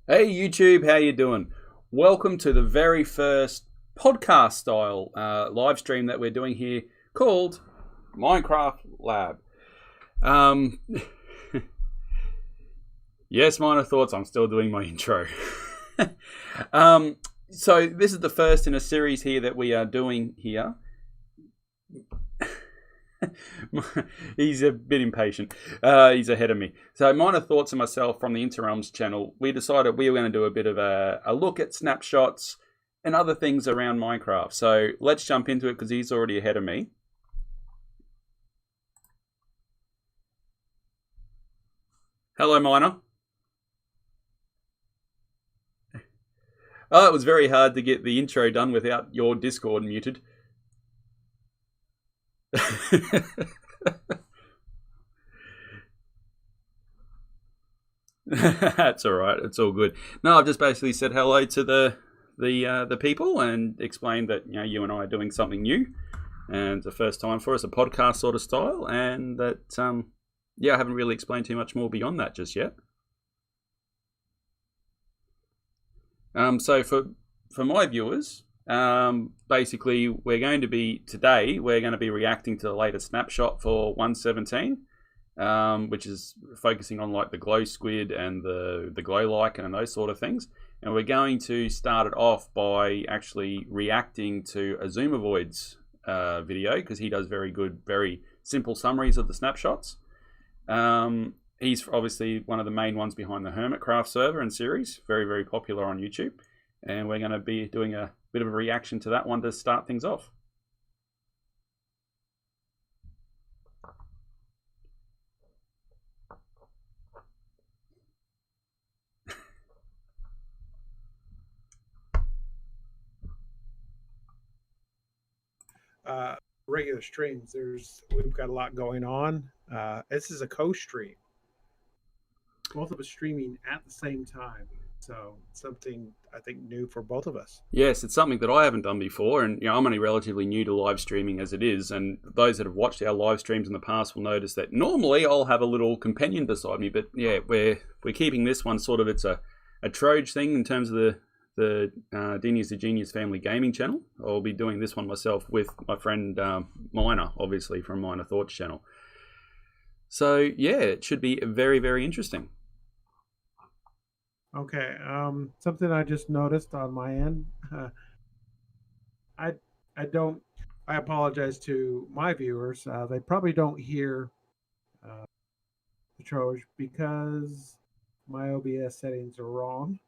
Hey YouTube, how you doing? Welcome to the very first podcast style live stream that we're doing here called Minecraft Lab. Yes, minor thoughts, I'm still doing my intro. So this is the first in a series here that we are doing here. He's a bit impatient. He's ahead of me. So minor thoughts on myself from the Interrealms channel. We decided we were going to do a bit of a look at snapshots and other things around Minecraft. So let's jump into it because he's already ahead of me. Hello, Miner. Oh, it was very hard to get the intro done without your Discord muted. That's all right. It's all good. No, I've just basically said hello to the people and explained that you and I are doing something new, and it's the first time for us, a podcast sort of style, and that I haven't really explained too much more beyond that just yet. So for my viewers. Basically, we're going to be reacting to the latest snapshot for 1.17, which is focusing on like the glow squid and the glow lichen and those sort of things. And we're going to start it off by actually reacting to Xisumavoid's video because he does very good, very simple summaries of the snapshots. He's obviously one of the main ones behind the Hermitcraft server and series, very, very popular on YouTube. And we're going to be doing a bit of a reaction to that one to start things off. Regular streams, we've got a lot going on. This is a co-stream. Both of us streaming at the same time. So something I think new for both of us. Yes, it's something that I haven't done before, and I'm only relatively new to live streaming as it is. And those that have watched our live streams in the past will notice that normally I'll have a little companion beside me, but yeah, we're keeping this one sort of, it's a Troge thing in terms of the Dinius the Genius Family Gaming channel. I'll be doing this one myself with my friend Miner, obviously from Minor Thoughts channel. So yeah, it should be very, very interesting. Okay. Something I just noticed on my end. I I don't. I apologize to my viewers. They probably don't hear uh, the Trojan because my OBS settings are wrong.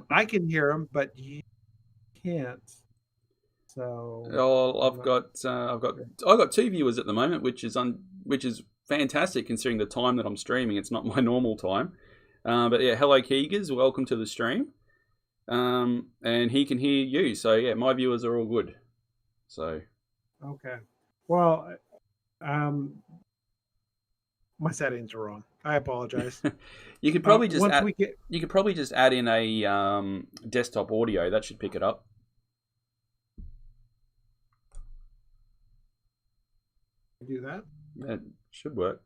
I can hear them, but you can't. So Oh, I'm not I've sure. got two viewers at the moment, which is fantastic considering the time that I'm streaming. It's not my normal time. But yeah, hello Keegers, welcome to the stream. And he can hear you, so yeah, my viewers are all good. So Okay. Well, um, my settings are wrong. I apologize. you could probably just Once add we get in a desktop audio that should pick it up. do that. That should work.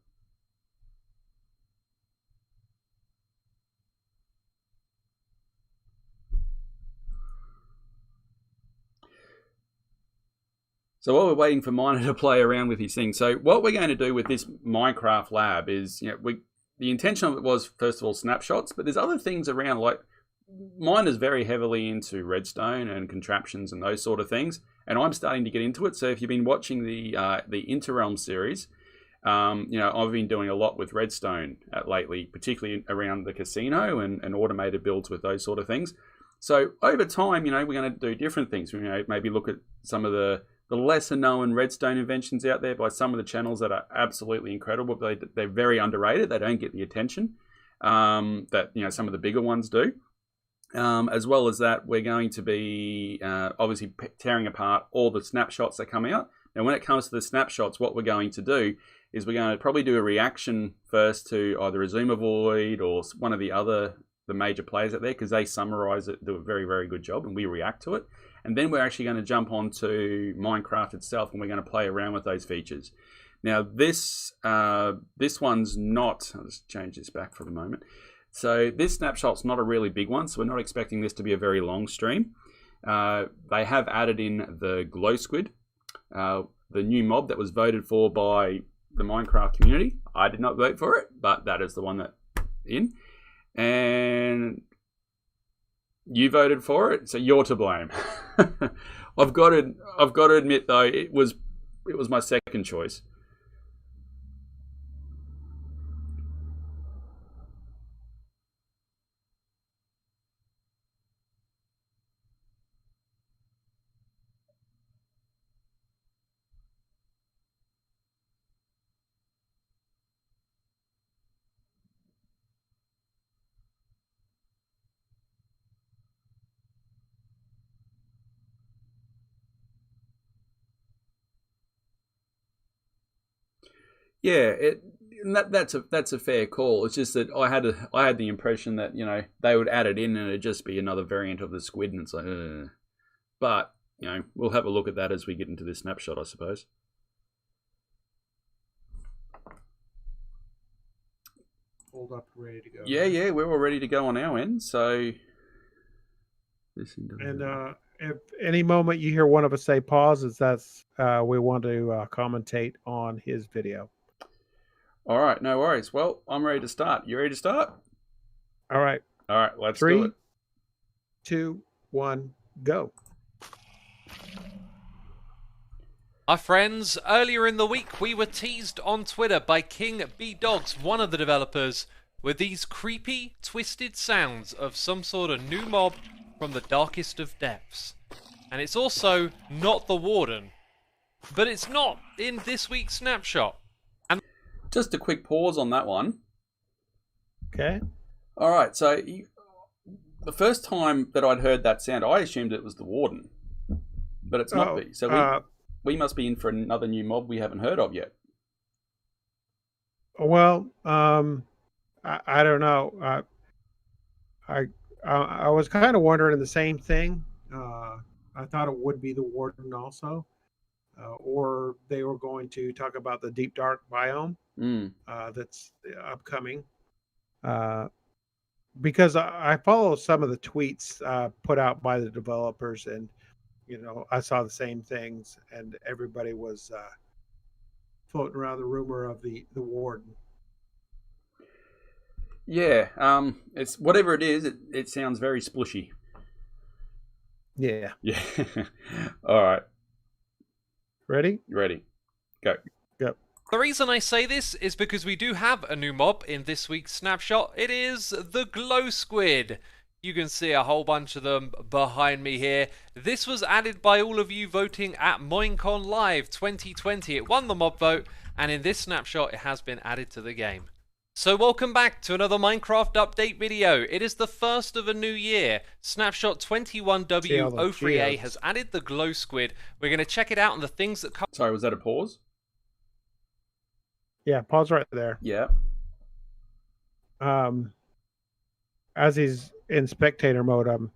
So while we're waiting for Miner to play around with his thing, so what we're going to do with this Minecraft lab is, the intention of it was, first of all, snapshots, but there's other things around, like Miner's very heavily into redstone and contraptions and those sort of things, and I'm starting to get into it. So if you've been watching the Interrealm series, I've been doing a lot with redstone lately, particularly around the casino and automated builds with those sort of things. So over time, we're going to do different things. Maybe look at some of the lesser known redstone inventions out there by some of the channels that are absolutely incredible, but they're very underrated. They don't get the attention that some of the bigger ones do. As well as that, we're going to be obviously tearing apart all the snapshots that come out. Now, when it comes to the snapshots, what we're going to do is we're going to probably do a reaction first to either Xisumavoid or one of the major players out there, because they summarize it, do a very, very good job, and we react to it. And then we're actually going to jump onto Minecraft itself, and we're going to play around with those features. Now, this one's not. I'll just change this back for the moment. So this snapshot's not a really big one, so we're not expecting this to be a very long stream. They have added in the glow squid, the new mob that was voted for by the Minecraft community. I did not vote for it, but that is the one that in. And you voted for it, so you're to blame. I've got to admit though, it was my second choice. Yeah, that's a fair call. It's just that I had the impression that they would add it in and it'd just be another variant of the squid, and it's like, but we'll have a look at that as we get into this snapshot, I suppose. Hold up, ready to go. Yeah, we're all ready to go on our end. So, and if any moment you hear one of us say pause, that's we want to commentate on his video. All right, no worries. Well, I'm ready to start. You ready to start? All right. All right, let's do it. 3, 2, 1, go. Our friends, earlier in the week we were teased on Twitter by King B Dogs, one of the developers, with these creepy, twisted sounds of some sort of new mob from the darkest of depths. And it's also not the Warden, but it's not in this week's snapshot. And just a quick pause on that one. Okay. All right, so the first time that I'd heard that sound, I assumed it was the Warden, but it's not. So we must be in for another new mob we haven't heard of yet. Well, I don't know. I was kind of wondering the same thing. I thought it would be the warden also, or they were going to talk about the deep dark biome that's upcoming. Because I follow some of the tweets put out by the developers, and I saw the same things, and everybody was floating around the rumor of the warden. Yeah, it's whatever it is. It sounds very splushy. Yeah. Yeah. All right. Ready? Ready. Go. Yep. The reason I say this is because we do have a new mob in this week's Snapshot. It is the Glow Squid. You can see a whole bunch of them behind me here. This was added by all of you voting at Minecon Live 2020. It won the mob vote, and in this snapshot it has been added to the game. So welcome back to another Minecraft update video. It is the first of a new year. Snapshot 21W03A has added the Glow Squid. We're going to check it out and the things that come... Sorry, was that a pause? Yeah, pause right there. Yeah. As he's in spectator mode, I'm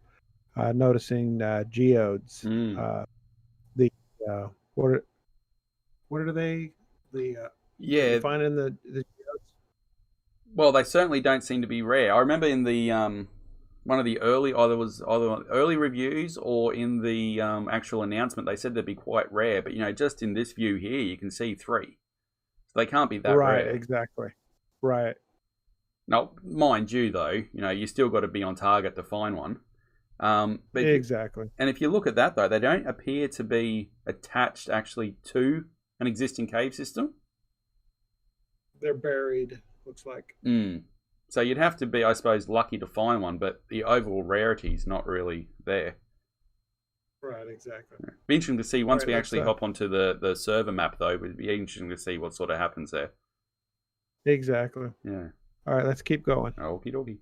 noticing geodes. What are they? Yeah. Finding the geodes. Well, they certainly don't seem to be rare. I remember in the one of the early, either early reviews or in the actual announcement, they said they'd be quite rare. But just in this view here, you can see 3. So they can't be that rare. Right, exactly. Right. Now, mind you, though, you still got to be on target to find one. But exactly. And if you look at that, though, they don't appear to be attached actually to an existing cave system. They're buried, looks like. So you'd have to be, I suppose, lucky to find one, but the overall rarity is not really there. Right, exactly. It'd be interesting to see once we actually hop onto the server map, though. It'd be interesting to see what sort of happens there. Exactly. Yeah. All right, let's keep going. Okie dokie.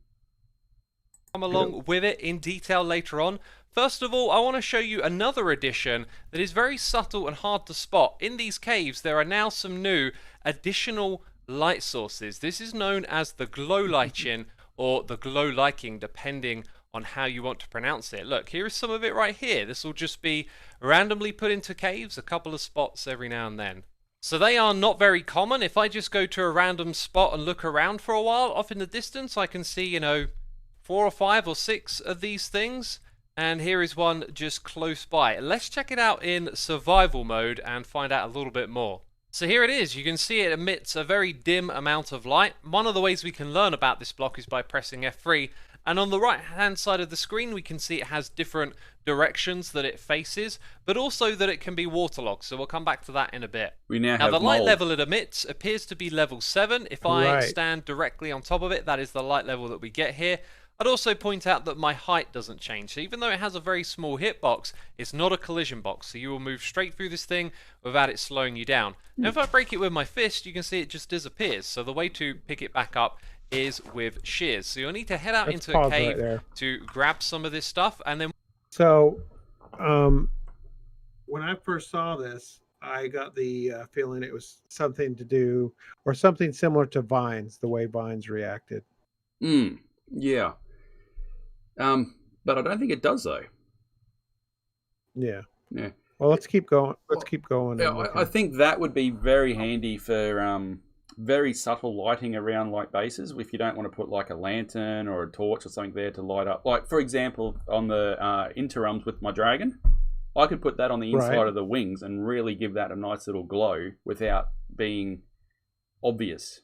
Come along with it in detail later on. First of all, I want to show you another addition that is very subtle and hard to spot. In these caves, there are now some new additional light sources. This is known as the glow lichen or the glow liking, depending on how you want to pronounce it. Look, here is some of it right here. This will just be randomly put into caves, a couple of spots every now and then. So they are not very common. If I just go to a random spot and look around for a while, off in the distance, I can see, 4 or 5 or 6 of these things. And here is one just close by. Let's check it out in survival mode and find out a little bit more. So here it is. You can see it emits a very dim amount of light. One of the ways we can learn about this block is by pressing F3. And on the right hand side of the screen we can see it has different directions that it faces, but also that it can be waterlogged, so we'll come back to that in a bit. We now have the light mold. level it emits appears to be level 7. If I stand directly on top of it, that is the light level that we get here. I'd also point out that my height doesn't change, so even though it has a very small hitbox, it's not a collision box, so you will move straight through this thing without it slowing you down. Now if I break it with my fist, you can see it just disappears, so the way to pick it back up is with shears. So you'll need to head out into a cave to grab some of this stuff, and then... So, when I first saw this, I got the feeling it was something to do, or something similar to vines, the way vines reacted. Yeah. But I don't think it does, though. Yeah. Yeah. Well, let's keep going. Let's keep going. Yeah, I think that would be very handy for very subtle lighting around like bases. If you don't want to put like a lantern or a torch or something there to light up, like for example on the interims with my dragon, I could put that on the inside of the wings and really give that a nice little glow without being obvious.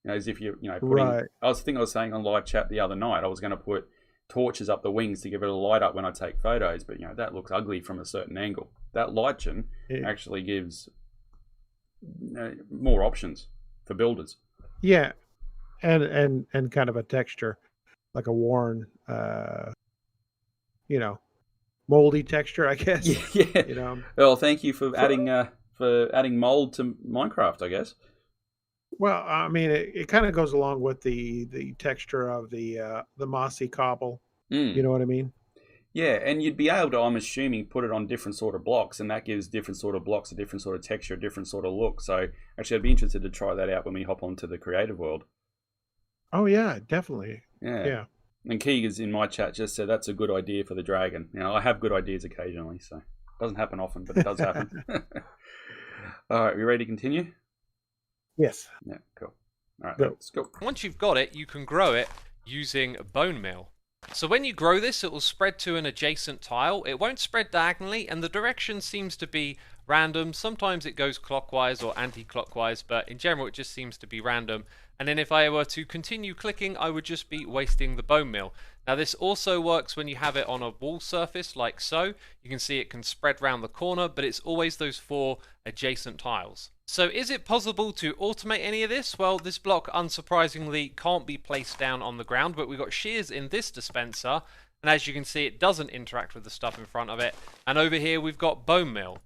As if you're putting. I was saying on live chat the other night, I was going to put torches up the wings to give it a light up when I take photos, but that looks ugly from a certain angle. That lichen actually gives more options for builders. Yeah, and kind of a texture, like a worn, moldy texture, I guess. Yeah. Well, thank you for adding mold to Minecraft, I guess. Well, I mean, it kind of goes along with the texture of the mossy cobble. You know what I mean? Yeah, and you'd be able to, I'm assuming, put it on different sort of blocks, and that gives different sort of blocks a different sort of texture, a different sort of look. So actually, I'd be interested to try that out when we hop onto the creative world. Oh yeah, definitely. Yeah. And Keegan's in my chat just said that's a good idea for the dragon. Now, I have good ideas occasionally, so it doesn't happen often, but it does happen. All right, we ready to continue? Yes. Yeah, cool. All right, Go. let's go. Once you've got it, you can grow it using bone meal. So when you grow this, it will spread to an adjacent tile. It won't spread diagonally, and the direction seems to be random. Sometimes it goes clockwise or anti-clockwise, but in general it just seems to be random. And then if I were to continue clicking, I would just be wasting the bone meal. Now this also works when you have it on a wall surface like so. You can see it can spread around the corner, but it's always those 4 adjacent tiles. So is it possible to automate any of this? Well, this block unsurprisingly can't be placed down on the ground, but we've got shears in this dispenser, and as you can see it doesn't interact with the stuff in front of it. And over here we've got bone meal,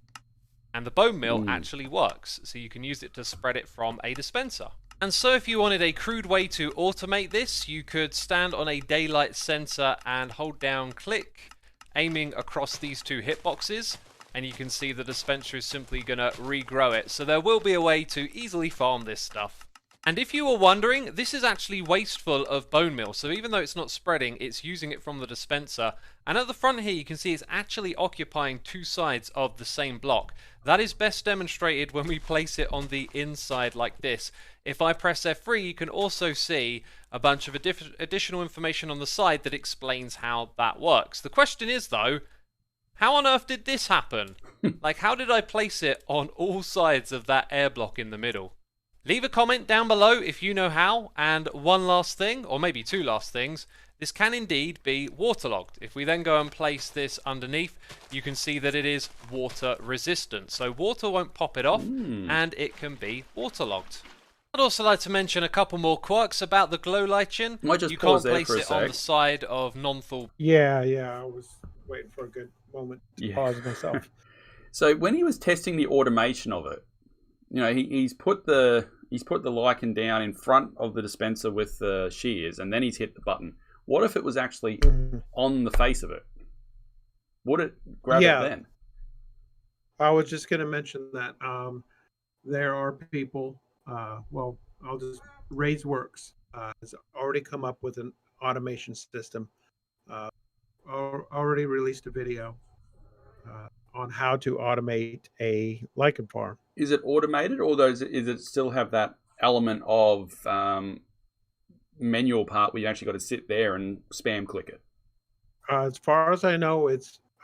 and the bone meal actually works, so you can use it to spread it from a dispenser. And so if you wanted a crude way to automate this, you could stand on a daylight sensor and hold down click, aiming across these 2 hitboxes, and you can see the dispenser is simply going to regrow it. So there will be a way to easily farm this stuff. And if you were wondering, this is actually wasteful of bone meal. So even though it's not spreading, it's using it from the dispenser. And at the front here, you can see it's actually occupying 2 sides of the same block. That is best demonstrated when we place it on the inside like this. If I press F3, you can also see a bunch of additional information on the side that explains how that works. The question is though, how on earth did this happen? Like, how did I place it on all sides of that air block in the middle? Leave a comment down below if you know how. And one last thing, or maybe 2 last things, this can indeed be waterlogged. If we then go and place this underneath, you can see that it is water resistant. So water won't pop it off, and it can be waterlogged. I'd also like to mention a couple more quirks about the glow lichen. Might just You pause can't there place for a it on sec. the side of non-full. Yeah, I was waiting for a good moment to pause myself. So when he was testing the automation of it, you know, he's put the lichen down in front of the dispenser with the shears, and then he's hit the button. What if it was actually on the face of it? Would it grab it then? I was just going to mention that there are people. Well, I'll just RaiseWorks has already come up with an automation system. Already released a video on how to automate a lichen farm. Is it automated, or does it still have that element of manual part where you actually got to sit there and spam click it? As far as I know,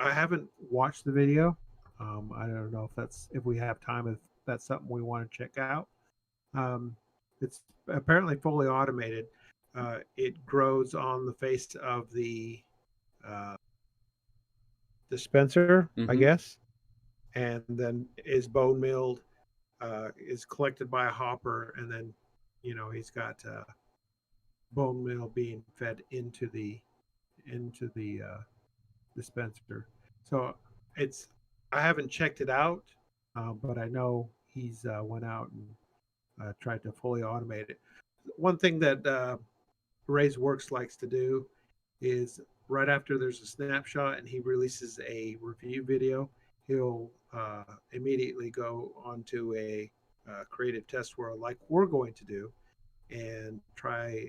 I haven't watched the video. I don't know if we have time, if that's something we want to check out. It's apparently fully automated. It grows on the face of the dispenser, I guess, and then is bone milled, is collected by a hopper, and then he's got bone meal being fed into the dispenser. So I haven't checked it out, but I know he's went out and tried to fully automate it. One thing that RaiseWorks likes to do is right after there's a snapshot and he releases a review video, he'll immediately go onto a creative test world like we're going to do and try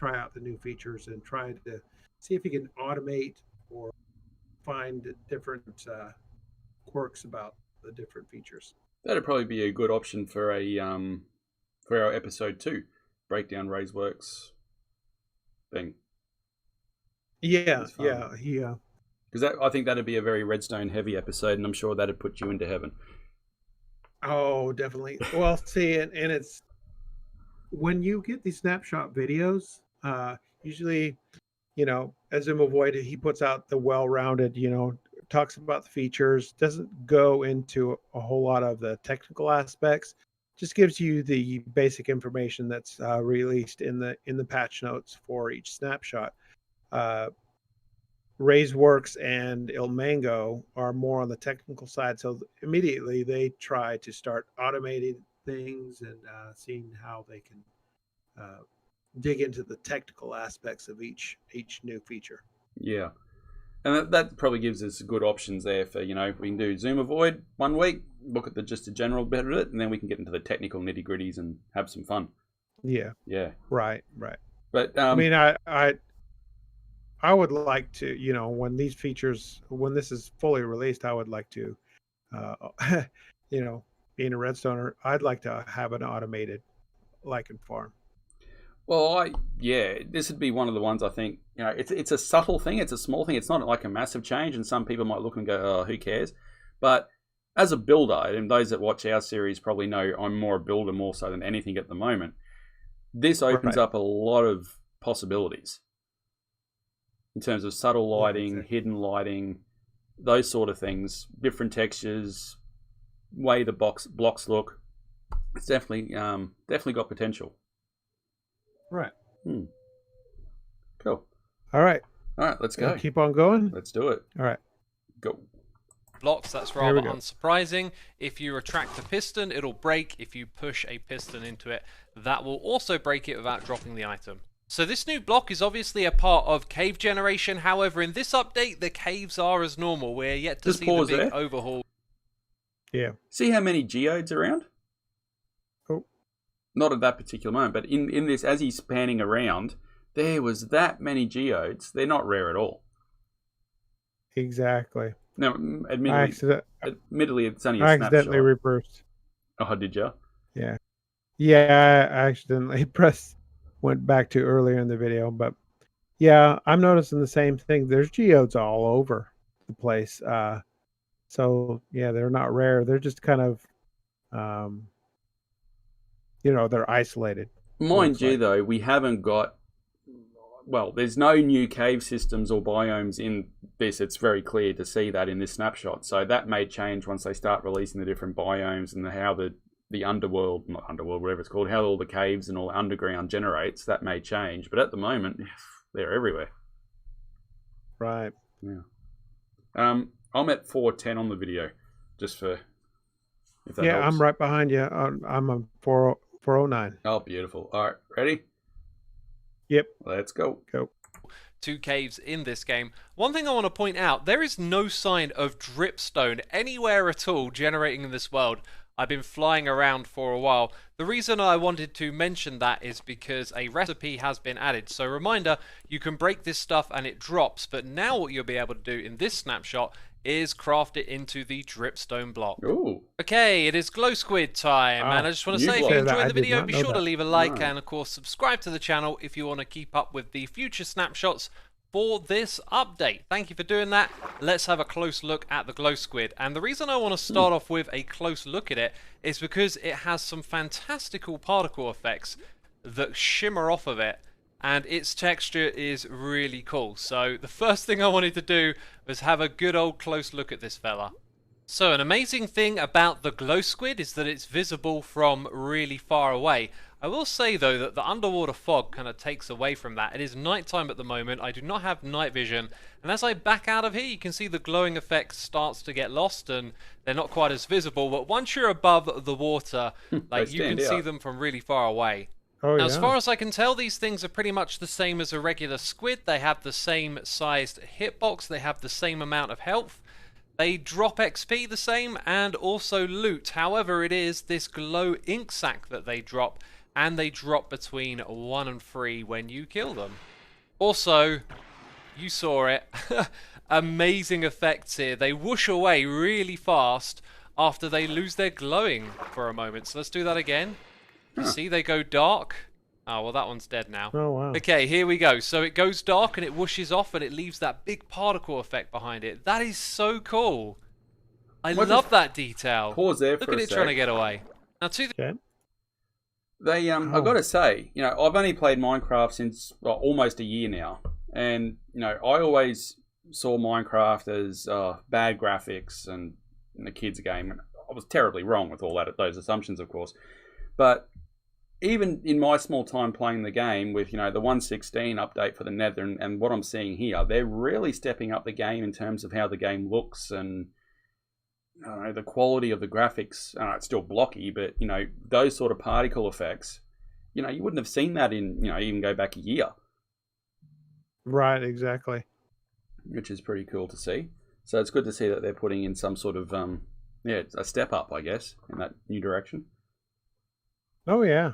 out the new features and try to see if he can automate or find different quirks about the different features. That'd probably be a good option for for our episode 2, breakdown RaiseWorks thing. Yeah. Because I think that'd be a very redstone heavy episode, and I'm sure that'd put you into heaven. Oh, definitely. Well, see, and it's when you get these snapshot videos, usually, Xisumavoid, he puts out the well-rounded, talks about the features, doesn't go into a whole lot of the technical aspects, just gives you the basic information that's released in the patch notes for each snapshot. RaiseWorks and Ilmango are more on the technical side, so immediately they try to start automating things and seeing how they can dig into the technical aspects of each new feature. Yeah, and that probably gives us good options there for, we can do Xisumavoid one week, look at just a general bit of it, and then we can get into the technical nitty gritties and have some fun. Yeah. Right. But I mean, I would like to, when these features, when this is fully released, I would like to, uh, being a redstoner, I'd like to have an automated lichen farm. well, yeah, this would be one of the ones I think. It's a subtle thing. It's a small thing. It's not like a massive change, and some people might look and go, "Oh, who cares?" But as a builder, and those that watch our series probably know I'm more a builder more so than anything at the moment. This opens Right. up a lot of possibilities in terms of subtle Yeah, lighting, exactly. hidden lighting, those sort of things, different textures, way the blocks look. It's definitely got potential. Right. Cool. All right. All right, let's go. Keep on going. Let's do it. All right. Go. Blocks, that's Here we rather go. unsurprising. If you retract a piston, it'll break. If you push a piston into it, that will also break it without dropping the item. So this new block is obviously a part of cave generation. However, in this update, the caves are as normal. We're yet to Just see the pause big there. overhaul. Yeah. See how many geodes around? Oh. Not at that particular moment, but in this, as he's panning around, there was that many geodes. They're not rare at all. Exactly. Now, admittedly, it's only a I accidentally snapshot. reversed. Oh, did you? Yeah. Yeah, I accidentally went back to earlier in the video, but yeah, I'm noticing the same thing. There's geodes all over the place. So yeah, they're not rare. They're just kind of, they're isolated. Mind you, though, we haven't got. Well, there's no new cave systems or biomes in this. It's very clear to see that in this snapshot. So that may change once they start releasing the different biomes and how the underworld, not underworld, whatever it's called, how all the caves and all underground generates. That may change. But at the moment, they're everywhere. Right. Yeah. I'm at 410 on the video, just for if that Yeah, helps. I'm right behind you. I'm on 409. Oh, beautiful. All right, ready? Yep. Let's go. Go. 2 caves in this game. One thing I want to point out, there is no sign of dripstone anywhere at all generating in this world. I've been flying around for a while. The reason I wanted to mention that is because a recipe has been added. So reminder, you can break this stuff and it drops, but now what you'll be able to do in this snapshot is craft it into the dripstone block. Ooh. Okay, it is Glow Squid time, Wow. and I just want to You say, if you blow. enjoyed I the did video, not be know sure to that. leave a like, No. and of course subscribe to the channel if you want to keep up with the future snapshots for this update. Thank you for doing that. Let's have a close look at the Glow Squid, and the reason I want to start off with a close look at it is because it has some fantastical particle effects that shimmer off of it, and its texture is really cool. So the first thing I wanted to do was have a good old close look at this fella. So an amazing thing about the Glow Squid is that it's visible from really far away. I will say though that the underwater fog kind of takes away from that. It is nighttime at the moment, I do not have night vision, and as I back out of here you can see the glowing effect starts to get lost and they're not quite as visible, but once you're above the water, like you can stand see out. them from really far away. Oh, Now, yeah. as far as I can tell, these things are pretty much the same as a regular squid. They have the same sized hitbox, they have the same amount of health. They drop XP the same and also loot. However, it is this glow ink sac that they drop, and they drop between 1 and 3 when you kill them. Also, you saw it, amazing effects here. They whoosh away really fast after they lose their glowing for a moment. So let's do that again. You see, they go dark. Oh, well, that one's dead now. Oh, wow. Okay, here we go. So it goes dark and it whooshes off and it leaves that big particle effect behind it. That is so cool. I What love if- that detail. Pause there Look for at a it sec. trying to get away. Now, to the Okay. They, I've got to say, I've only played Minecraft since almost a year now, and I always saw Minecraft as bad graphics and a kids' game, and I was terribly wrong with all those assumptions, of course. But even in my small time playing the game with the 1.16 update for the Nether and what I'm seeing here, they're really stepping up the game in terms of how the game looks and the quality of the graphics. It's still blocky, but those sort of particle effects, you wouldn't have seen that in even go back a year, Right, exactly. which is pretty cool to see. So it's good to see that they're putting in some sort of a step up, I guess, in that new direction. Oh, yeah.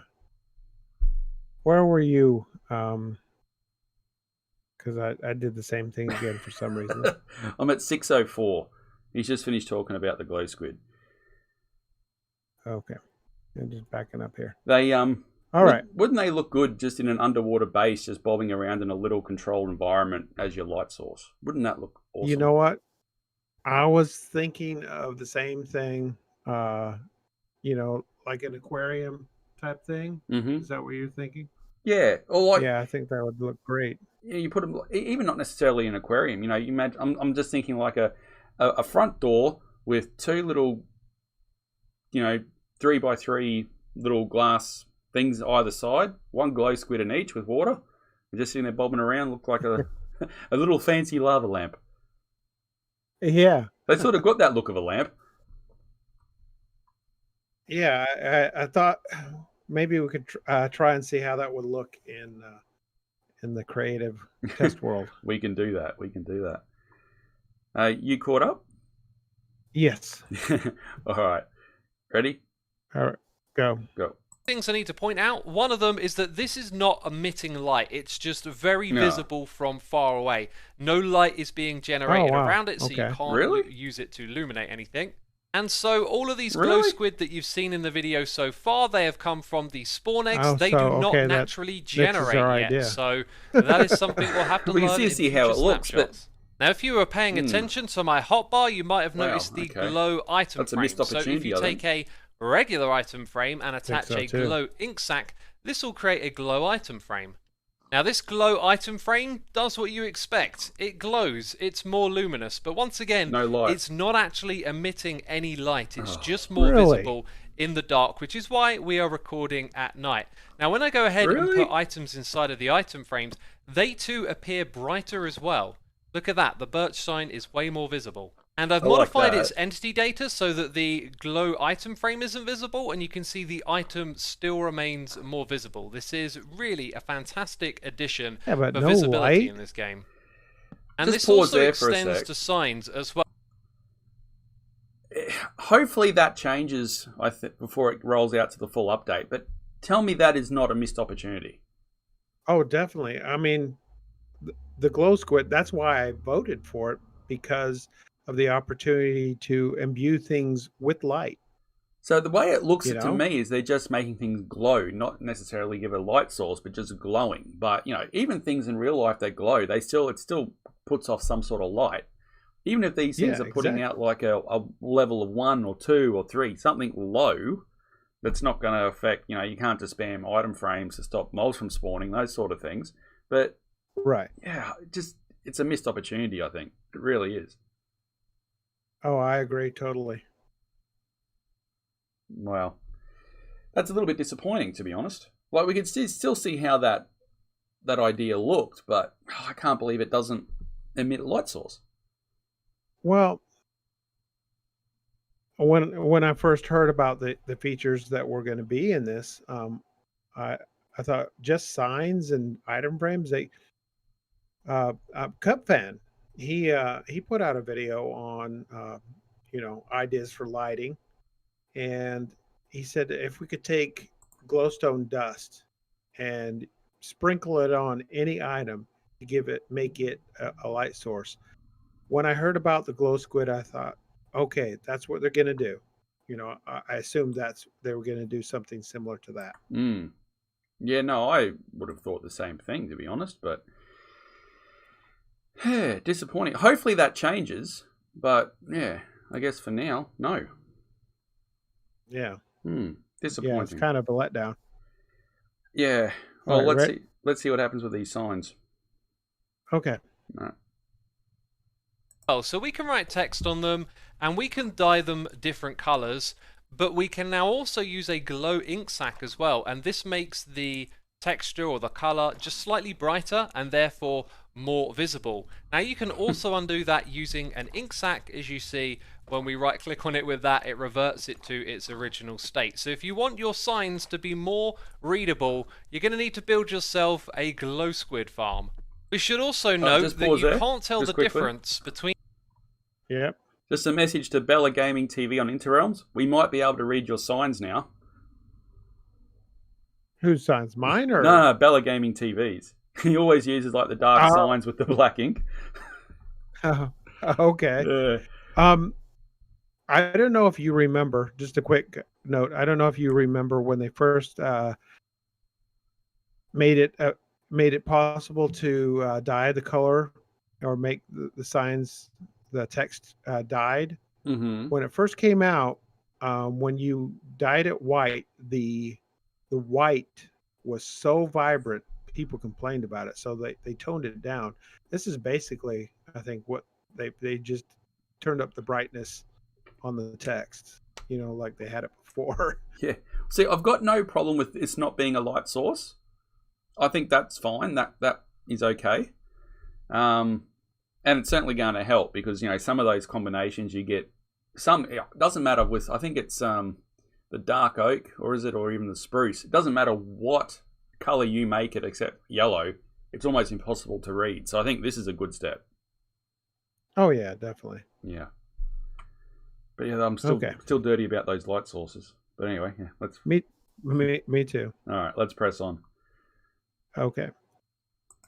Where were you? Because I did the same thing again for some reason. I'm at 6:04. He's just finished talking about the glow squid. Okay. I'm just backing up here. They All right. Wouldn't they look good just in an underwater base, just bobbing around in a little controlled environment as your light source? Wouldn't that look awesome? You know what? I was thinking of the same thing. Like an aquarium type thing. Mm-hmm. Is that what you're thinking? Yeah. Or yeah, I think that would look great. You put them, even not necessarily an aquarium. You imagine. I'm just thinking like a front door with two little, 3x3 little glass things either side. One glow squid in each with water. They're just sitting there bobbing around. Look like a little fancy lava lamp. Yeah. They sort of got that look of a lamp. Yeah, I thought maybe we could try and see how that would look in the creative test world. We can do that. You caught up? Yes. All right. Ready? All right. Go. Things I need to point out. One of them is that this is not emitting light. It's just very visible from far away. No light is being generated around it, so you can't use it to illuminate anything. And so all of these glow squid that you've seen in the video so far, they have come from the spawn eggs. They do not naturally generate yet. So that is something we'll have to learn in see how it looks. But... Now, if you were paying attention to my hotbar, you might have noticed the glow item frame. So if you take a regular item frame and attach a glow ink sac, this will create a glow item frame. Now, this glow item frame does what you expect. It glows, it's more luminous, but once again, no light. It's not actually emitting any light. It's just more visible in the dark, which is why we are recording at night. Now, when I go ahead and put items inside of the item frames, they too appear brighter as well. Look at that, the birch sign is way more visible. And I've modified its entity data so that the glow item frame isn't visible, and you can see the item still remains more visible. This is really a fantastic addition for visibility in this game. And this also extends to signs as well. Hopefully that changes before it rolls out to the full update, but tell me that is not a missed opportunity. Oh, definitely. I mean, the glow squid, that's why I voted for it, because of the opportunity to imbue things with light. So the way it looks to me is they're just making things glow, not necessarily give a light source, but just glowing. But even things in real life that glow, it still puts off some sort of light. Even if these things are putting out like a level of 1 or 2 or 3, something low, that's not going to affect. You can't just spam item frames to stop moles from spawning, those sort of things. But it's a missed opportunity. I think it really is. Oh, I agree totally. Well, that's a little bit disappointing, to be honest. Like, we could still see how that idea looked, but I can't believe it doesn't emit a light source. Well, when I first heard about the features that were going to be in this, I thought just signs and item frames. Cup Fan, he put out a video on ideas for lighting, and he said if we could take glowstone dust and sprinkle it on any item to make it a light source. When I heard about the glow squid, I thought, okay, that's what they're going to do. I assumed they were going to do something similar to that. Yeah, no, I would have thought the same thing, to be honest, but disappointing. Hopefully that changes, but I guess for now, no. Yeah. Disappointing. Yeah, it's kind of a letdown. Yeah. Well, let's see what happens with these signs. Okay. All right. So we can write text on them, and we can dye them different colors, but we can now also use a glow ink sac as well, and this makes the texture or the color just slightly brighter and therefore more visible. Now you can also undo that using an ink sac. As you see, when we right click on it with that, it reverts it to its original state. So if you want your signs to be more readable, you're going to need to build yourself a glow squid farm. We should also note that you can't tell the difference between... Yep. Just a message to Bella Gaming TV on Interrealms. We might be able to read your signs now. Whose signs? Mine or? No, Bella Gaming TVs. He always uses like the dark signs with the black ink. Okay. Yeah. I don't know if you remember. Just a quick note. I don't know if you remember when they first made it possible to dye the color or make the signs, the text dyed. Mm-hmm. When it first came out, when you dyed it white, the white was so vibrant, people complained about it, so they toned it down. This is basically, I think, what they just turned up the brightness on the text, like they had it before. Yeah. See, I've got no problem with this not being a light source. I think that's fine. That is okay. And it's certainly going to help because, some of those combinations you get, it doesn't matter with, I think it's the dark oak, or even the spruce. It doesn't matter what color you make it except yellow. It's almost impossible to read. So I think this is a good step. Oh, yeah, definitely. Yeah. But yeah, I'm still dirty about those light sources. But anyway, yeah, let's... Me too. All right, let's press on. Okay.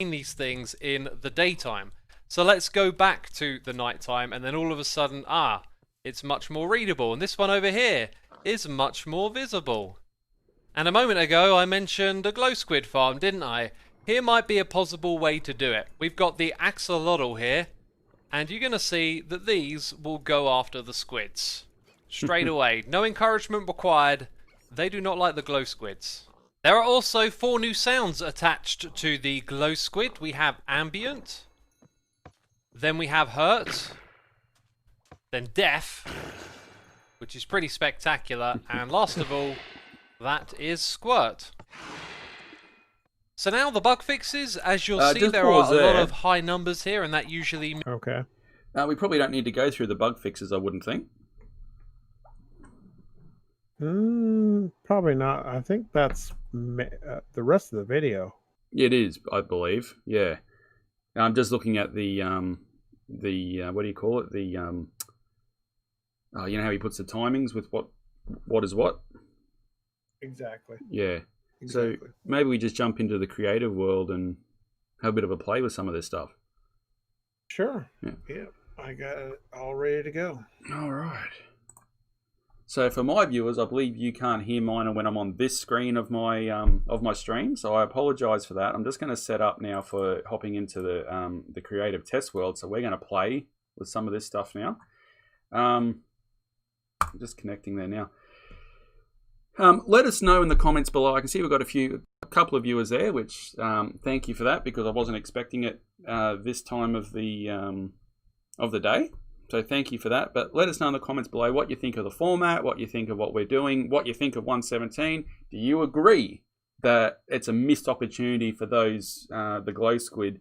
These things in the daytime. So let's go back to the nighttime, and then all of a sudden, it's much more readable. And this one over here is much more visible. And a moment ago, I mentioned a glow squid farm, didn't I? Here might be a possible way to do it. We've got the axolotl here, and you're going to see that these will go after the squids. Straight away. No encouragement required. They do not like the glow squids. There are also 4 new sounds attached to the glow squid. We have ambient, then we have hurt, then deaf, which is pretty spectacular, and last of all, that is squirt. So now the bug fixes. As you'll see, there are a lot of high numbers here, and that usually... Okay. We probably don't need to go through the bug fixes, I wouldn't think. Probably not. I think that's the rest of the video. It is, I believe. Yeah. I'm just looking at the what do you call it? The how he puts the timings with what is what? Exactly. Yeah. Exactly. So maybe we just jump into the creative world and have a bit of a play with some of this stuff. Sure. Yeah. I got it all ready to go. All right. So for my viewers, I believe you can't hear mine when I'm on this screen of my stream, so I apologize for that. I'm just going to set up now for hopping into the creative test world. So we're going to play with some of this stuff now. I'm just connecting there now. Let us know in the comments below. I can see we've got a couple of viewers there, which thank you for that because I wasn't expecting it this time of the day. So thank you for that. But let us know in the comments below what you think of the format, what you think of what we're doing, what you think of 117. Do you agree that it's a missed opportunity for those, the glow squid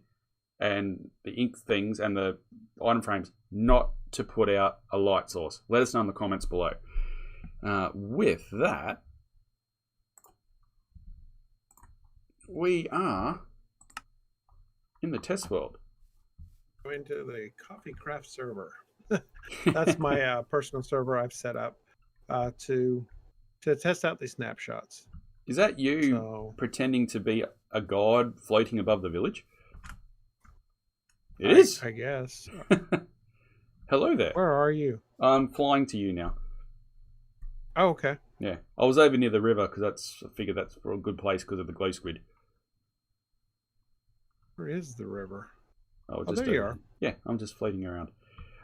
and the ink things and the item frames not to put out a light source? Let us know in the comments below. With that, we are in the test world. Going to the Coffee Craft server. That's my personal server I've set up to test out these snapshots. Is that you pretending to be a god floating above the village? It is? I guess. Hello there. Where are you? I'm flying to you now. Oh, okay. Yeah. I was over near the river because I figured that's a good place because of the glow squid. Where is the river? Oh, there you are. Yeah, I'm just floating around.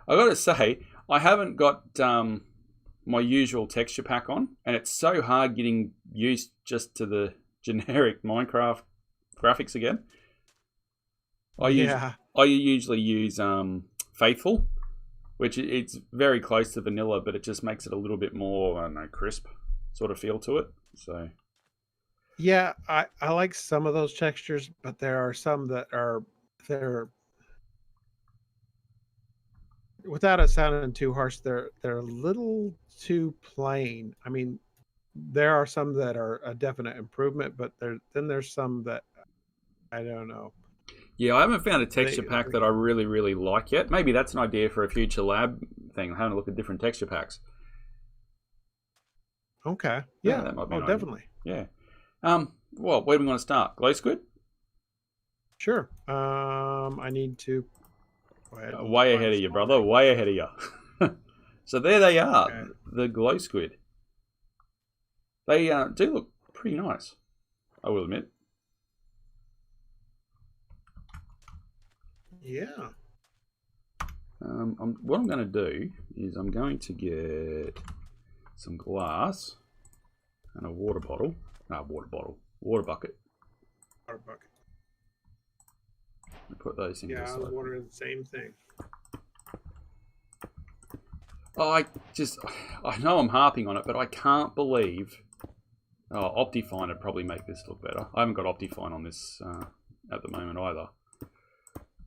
I got to say, I haven't got my usual texture pack on, and it's so hard getting used just to the generic Minecraft graphics again. I usually use Faithful, which it's very close to vanilla, but it just makes it a little bit more, I don't know, crisp sort of feel to it. So, yeah, I like some of those textures, but there are some that they're without it sounding too harsh, they're a little too plain. I mean, there are some that are a definite improvement, but there's some that I don't know. Yeah, I haven't found a texture pack that I really, really like yet. Maybe that's an idea for a future lab thing, having a look at different texture packs. Okay. Yeah, that might be definitely. Yeah. Well, where do we want to start? Glow squid? Sure. I need to go ahead. Way ahead of you, brother. Way ahead of you. So there they are, Okay. the glow squid. They do look pretty nice, I will admit. Yeah. What I'm going to do is I'm going to get some glass and a water bottle. No, water bucket. Water bucket. And put those things Yeah, I aside. was wondering the same thing. Oh, I know I'm harping on it, but I can't believe... Oh, Optifine would probably make this look better. I haven't got Optifine on this at the moment either.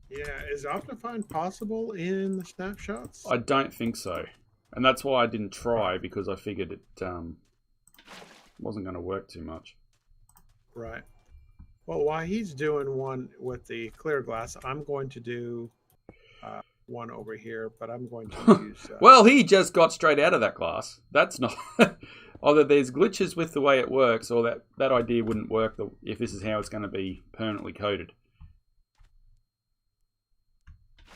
Yeah, is Optifine possible in the snapshots? I don't think so. And that's why I didn't try, because I figured it wasn't going to work too much. Right. Well, while he's doing one with the clear glass, I'm going to do one over here, but I'm going to use... Well, he just got straight out of that glass. That's not... Either there's glitches with the way it works, or that idea wouldn't work if this is how it's going to be permanently coated.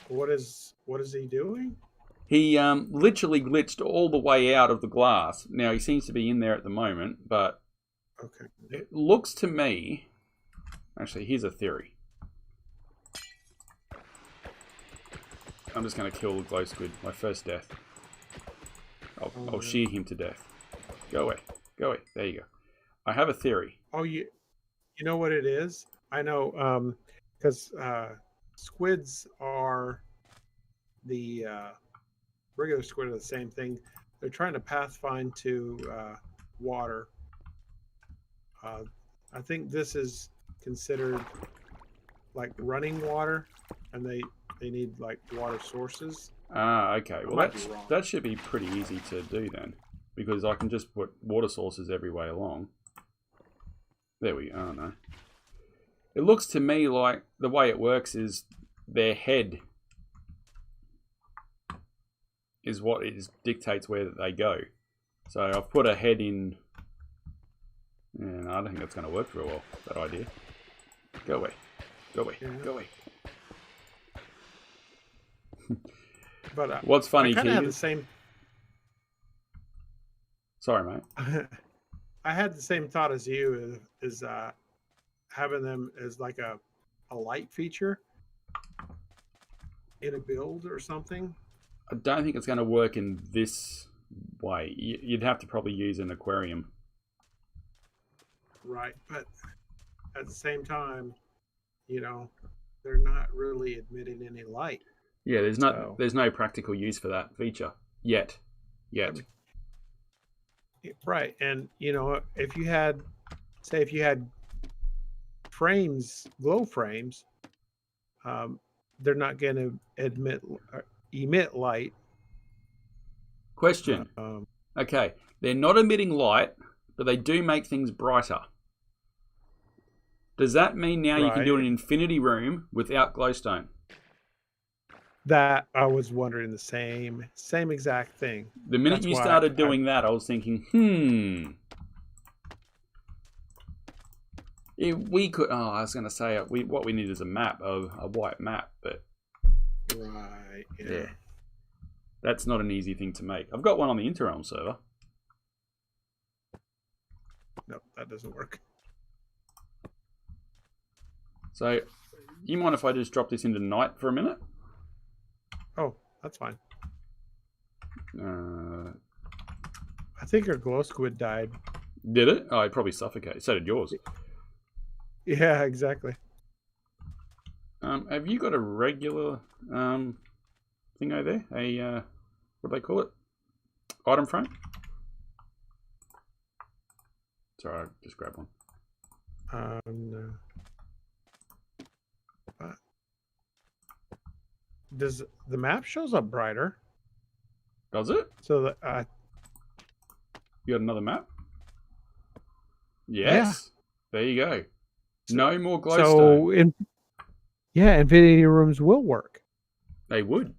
What is he doing? He literally glitched all the way out of the glass. Now, he seems to be in there at the moment, but Okay. it looks to me... Actually, here's a theory. I'm just going to kill the glow squid. My first death. I'll shear him to death. Go away. Go away. There you go. I have a theory. Oh, you know what it is? I know, because squids are the regular squid are the same thing. They're trying to pathfind to water. I think this is considered like running water, and they need like water sources. Ah, okay. Well, might be wrong. that should be pretty easy to do then, because I can just put water sources every way along. There we go. Oh, no. It looks to me like the way it works is their head is what dictates where they go. So I've put a head in. And I don't think that's going to work very well, that idea. Go away. Go away. Yeah. Go away. But What's funny, I kind of had Keith? the same. Sorry, mate. I had the same thought as you. Is having them as like a light feature in a build or something. I don't think it's going to work in this way. You'd have to probably use an aquarium. Right, but at the same time, they're not really admitting any light. Yeah, there's no practical use for that feature yet. Right, and if you had frames, glow frames, they're not going to emit light. Question. Okay, they're not emitting light, but they do make things brighter. Does that mean now you can do an infinity room without glowstone? That I was wondering the same exact thing. The minute you started doing that, I was thinking, if we could. Oh, I was going to say what we need is a map, a white map, but right, yeah, that's not an easy thing to make. I've got one on the Interrealm server. No, that doesn't work. So, you mind if I just drop this into night for a minute? Oh, that's fine. Uh, I think our glow squid died. Did it? Oh, it probably suffocated. So did yours. Yeah, exactly. Have you got a regular thing over there? A what do they call it? Item frame? Sorry, I just grabbed one. No. Does the map shows up brighter? Does it? So that You got another map? Yes. Yeah. There you go. No more glowstone. Infinity rooms will work. They would.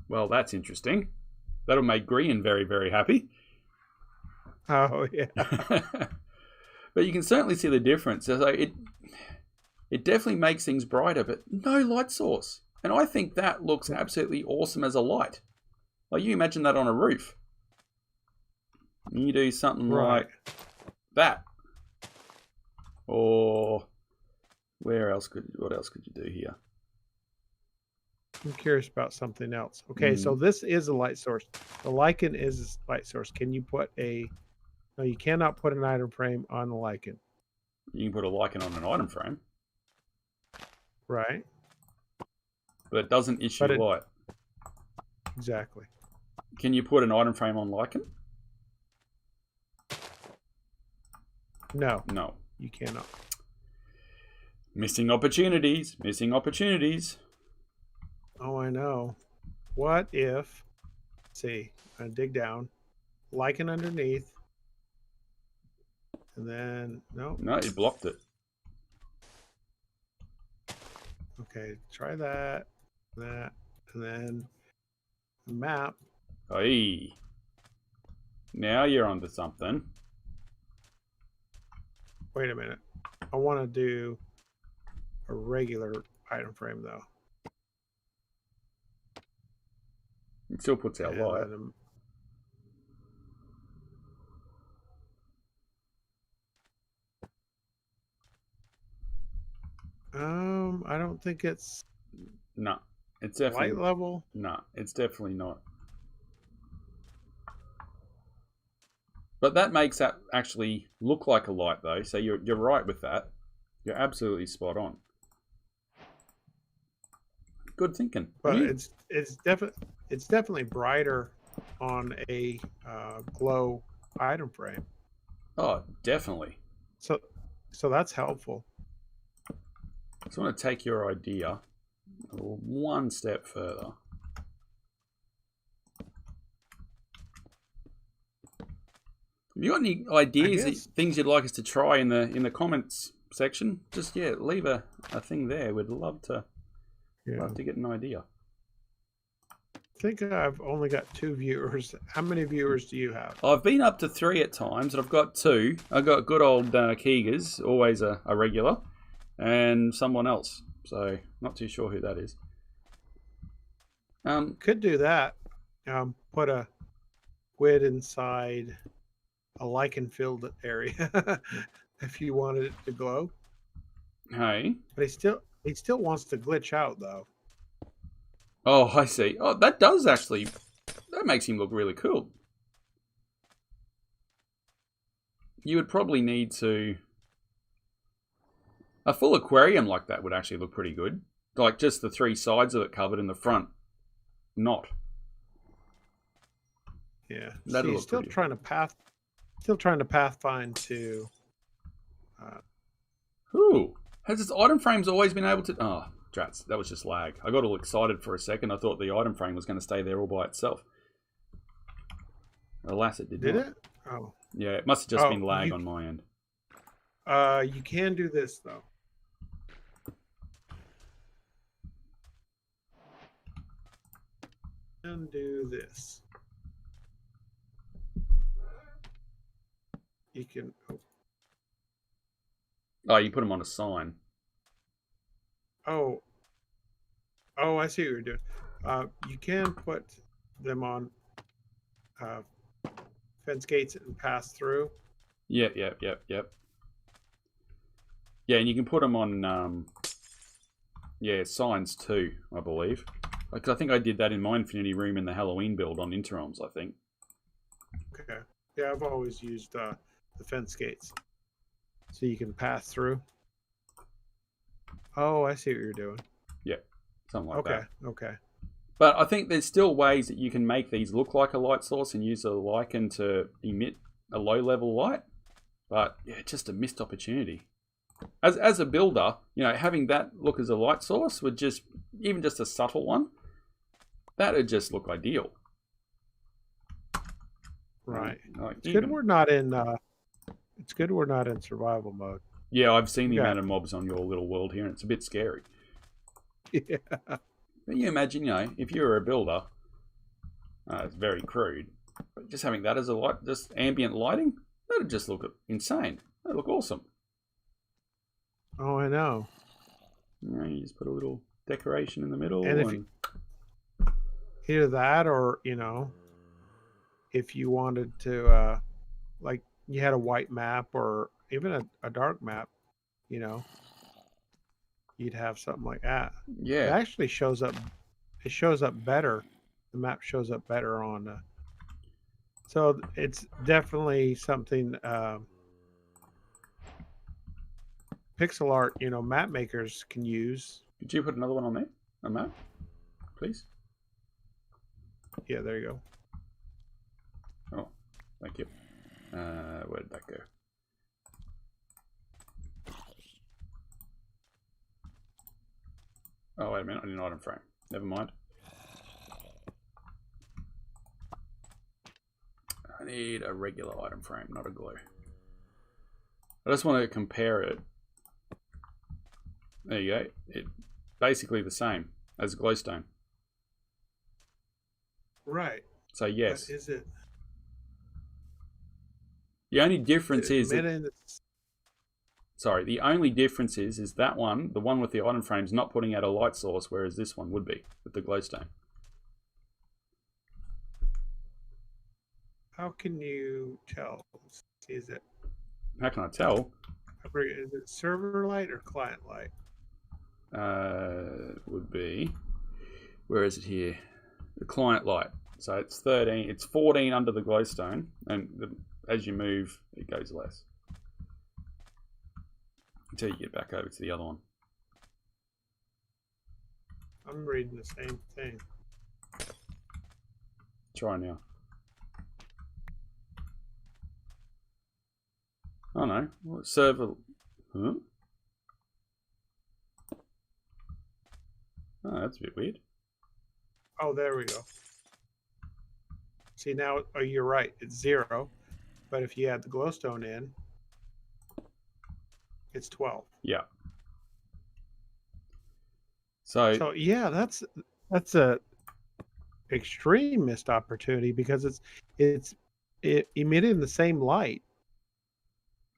Well, that's interesting. That'll make Grian very, very happy. Oh yeah. But you can certainly see the difference. So it definitely makes things brighter, but no light source. And I think that looks absolutely awesome as a light. Like, you imagine that on a roof. And you do something like that. Or what else could you do here? I'm curious about something else. Okay, so this is a light source. The Lichen is a light source. Can you put no, you cannot put an item frame on the Lichen. You can put a Lichen on an item frame. Right. But it doesn't issue light. Exactly. Can you put an item frame on Lichen? No. No. You cannot. Missing opportunities. Missing opportunities. Oh, I know. What if, let's see, I dig down, Lichen underneath, and then, no, it blocked it. Okay, try that, and then map. Hey. Now you're onto something. Wait a minute. I want to do a regular item frame, though. It still puts out light. I don't think it's... No, it's definitely... Light level? No, it's definitely not. But that makes that actually look like a light, though. So you're right with that. You're absolutely spot on. Good thinking. But it's definitely brighter on a glow item frame. Oh, definitely. So that's helpful. I just want to take your idea one step further. Have you got any ideas, things you'd like us to try in the comments section? Just leave a thing there. We'd love to get an idea. I think I've only got 2 viewers. How many viewers do you have? I've been up to 3 at times, and I've got 2. I've got good old Keegers, always a regular, and someone else. So not too sure who that is. Could do that. Put a Squid inside a lichen filled area if you wanted it to glow. Hey. But he still wants to glitch out though. Oh, I see. Oh, that does actually, that makes him look really cool. You would probably need to, a full aquarium like that would actually look pretty good. Like just the 3 sides of it covered in the front. Not. Yeah. That'll he's look still pretty. trying to pathfind to Ooh. Has its item frames always been able to... Oh, drats. That was just lag. I got all excited for a second. I thought the item frame was going to stay there all by itself. Alas, it did not. Did it? Oh. Yeah, it must have just been lag on my end. You can do this, though. And do this. You can... Oh, you put them on a sign. Oh, I see what you're doing. You can put them on fence gates and pass through. Yep. Yeah, and you can put them on, signs too, I believe. Because I think I did that in my Infinity Room in the Halloween build on Interrealms, I think. Okay. Yeah, I've always used the fence gates. So you can pass through. Oh, I see what you're doing. Yeah, something like that. Okay. But I think there's still ways that you can make these look like a light source and use a lichen to emit a low-level light. But yeah, just a missed opportunity. As a builder, having that look as a light source would just, even just a subtle one, that would just look ideal. Right. Like it's good we're not in. It's good we're not in survival mode. Yeah, I've seen the amount of mobs on your little world here, and it's a bit scary. Yeah. But you imagine, if you were a builder, it's very crude, but just having that as a light, just ambient lighting, that'd just look insane. They look awesome. Oh, I know. You just put a little decoration in the middle. And either that or, if you wanted to, like you had a white map or even a dark map, you'd have something like that. It Yeah. actually shows up. It shows up better. The map shows up better on. So it's definitely something pixel art, map makers can use. Could you put another one on there? A map, please? Yeah, there you go. Oh, thank you. Where did that go? Oh, wait a minute. I need an item frame. Never mind. I need a regular item frame, not a glue. I just want to compare it. There you go. It's basically the same as glowstone. Right. So yes. But is it? The only difference is that, sorry, the only difference is that one, the one with the item frame's not putting out a light source, whereas this one would be with the glowstone. How can you tell? Is it? How can I tell? Is it server light or client light? Would be, where is it here? The client light. So it's 13, it's 14 under the glowstone, and as you move, it goes less. Until you get back over to the other one. I'm reading the same thing. Try now. Oh no, server, huh? Oh, that's a bit weird. Oh, there we go. See now, oh, you're right. It's 0, but if you add the glowstone in, it's 12. Yeah. So yeah, that's a extreme missed opportunity because it's emitting the same light.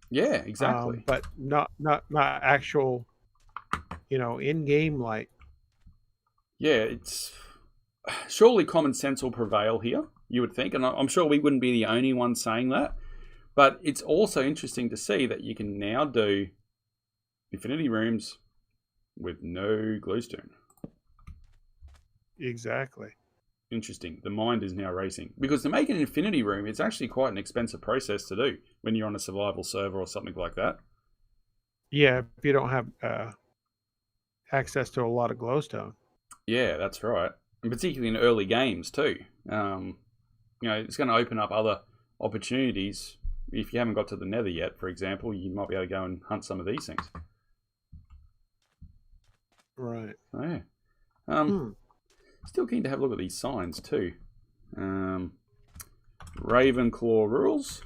Yeah, exactly. But not actual, in-game light. Yeah, it's surely common sense will prevail here, you would think, and I'm sure we wouldn't be the only ones saying that. But it's also interesting to see that you can now do infinity rooms with no glowstone. Exactly. Interesting. The mind is now racing. Because to make an infinity room, it's actually quite an expensive process to do when you're on a survival server or something like that. Yeah, if you don't have access to a lot of glowstone. Yeah, that's right. And particularly in early games too. It's going to open up other opportunities. If you haven't got to the nether yet, for example, you might be able to go and hunt some of these things. Right. So, yeah. Still keen to have a look at these signs too. Ravenclaw rules.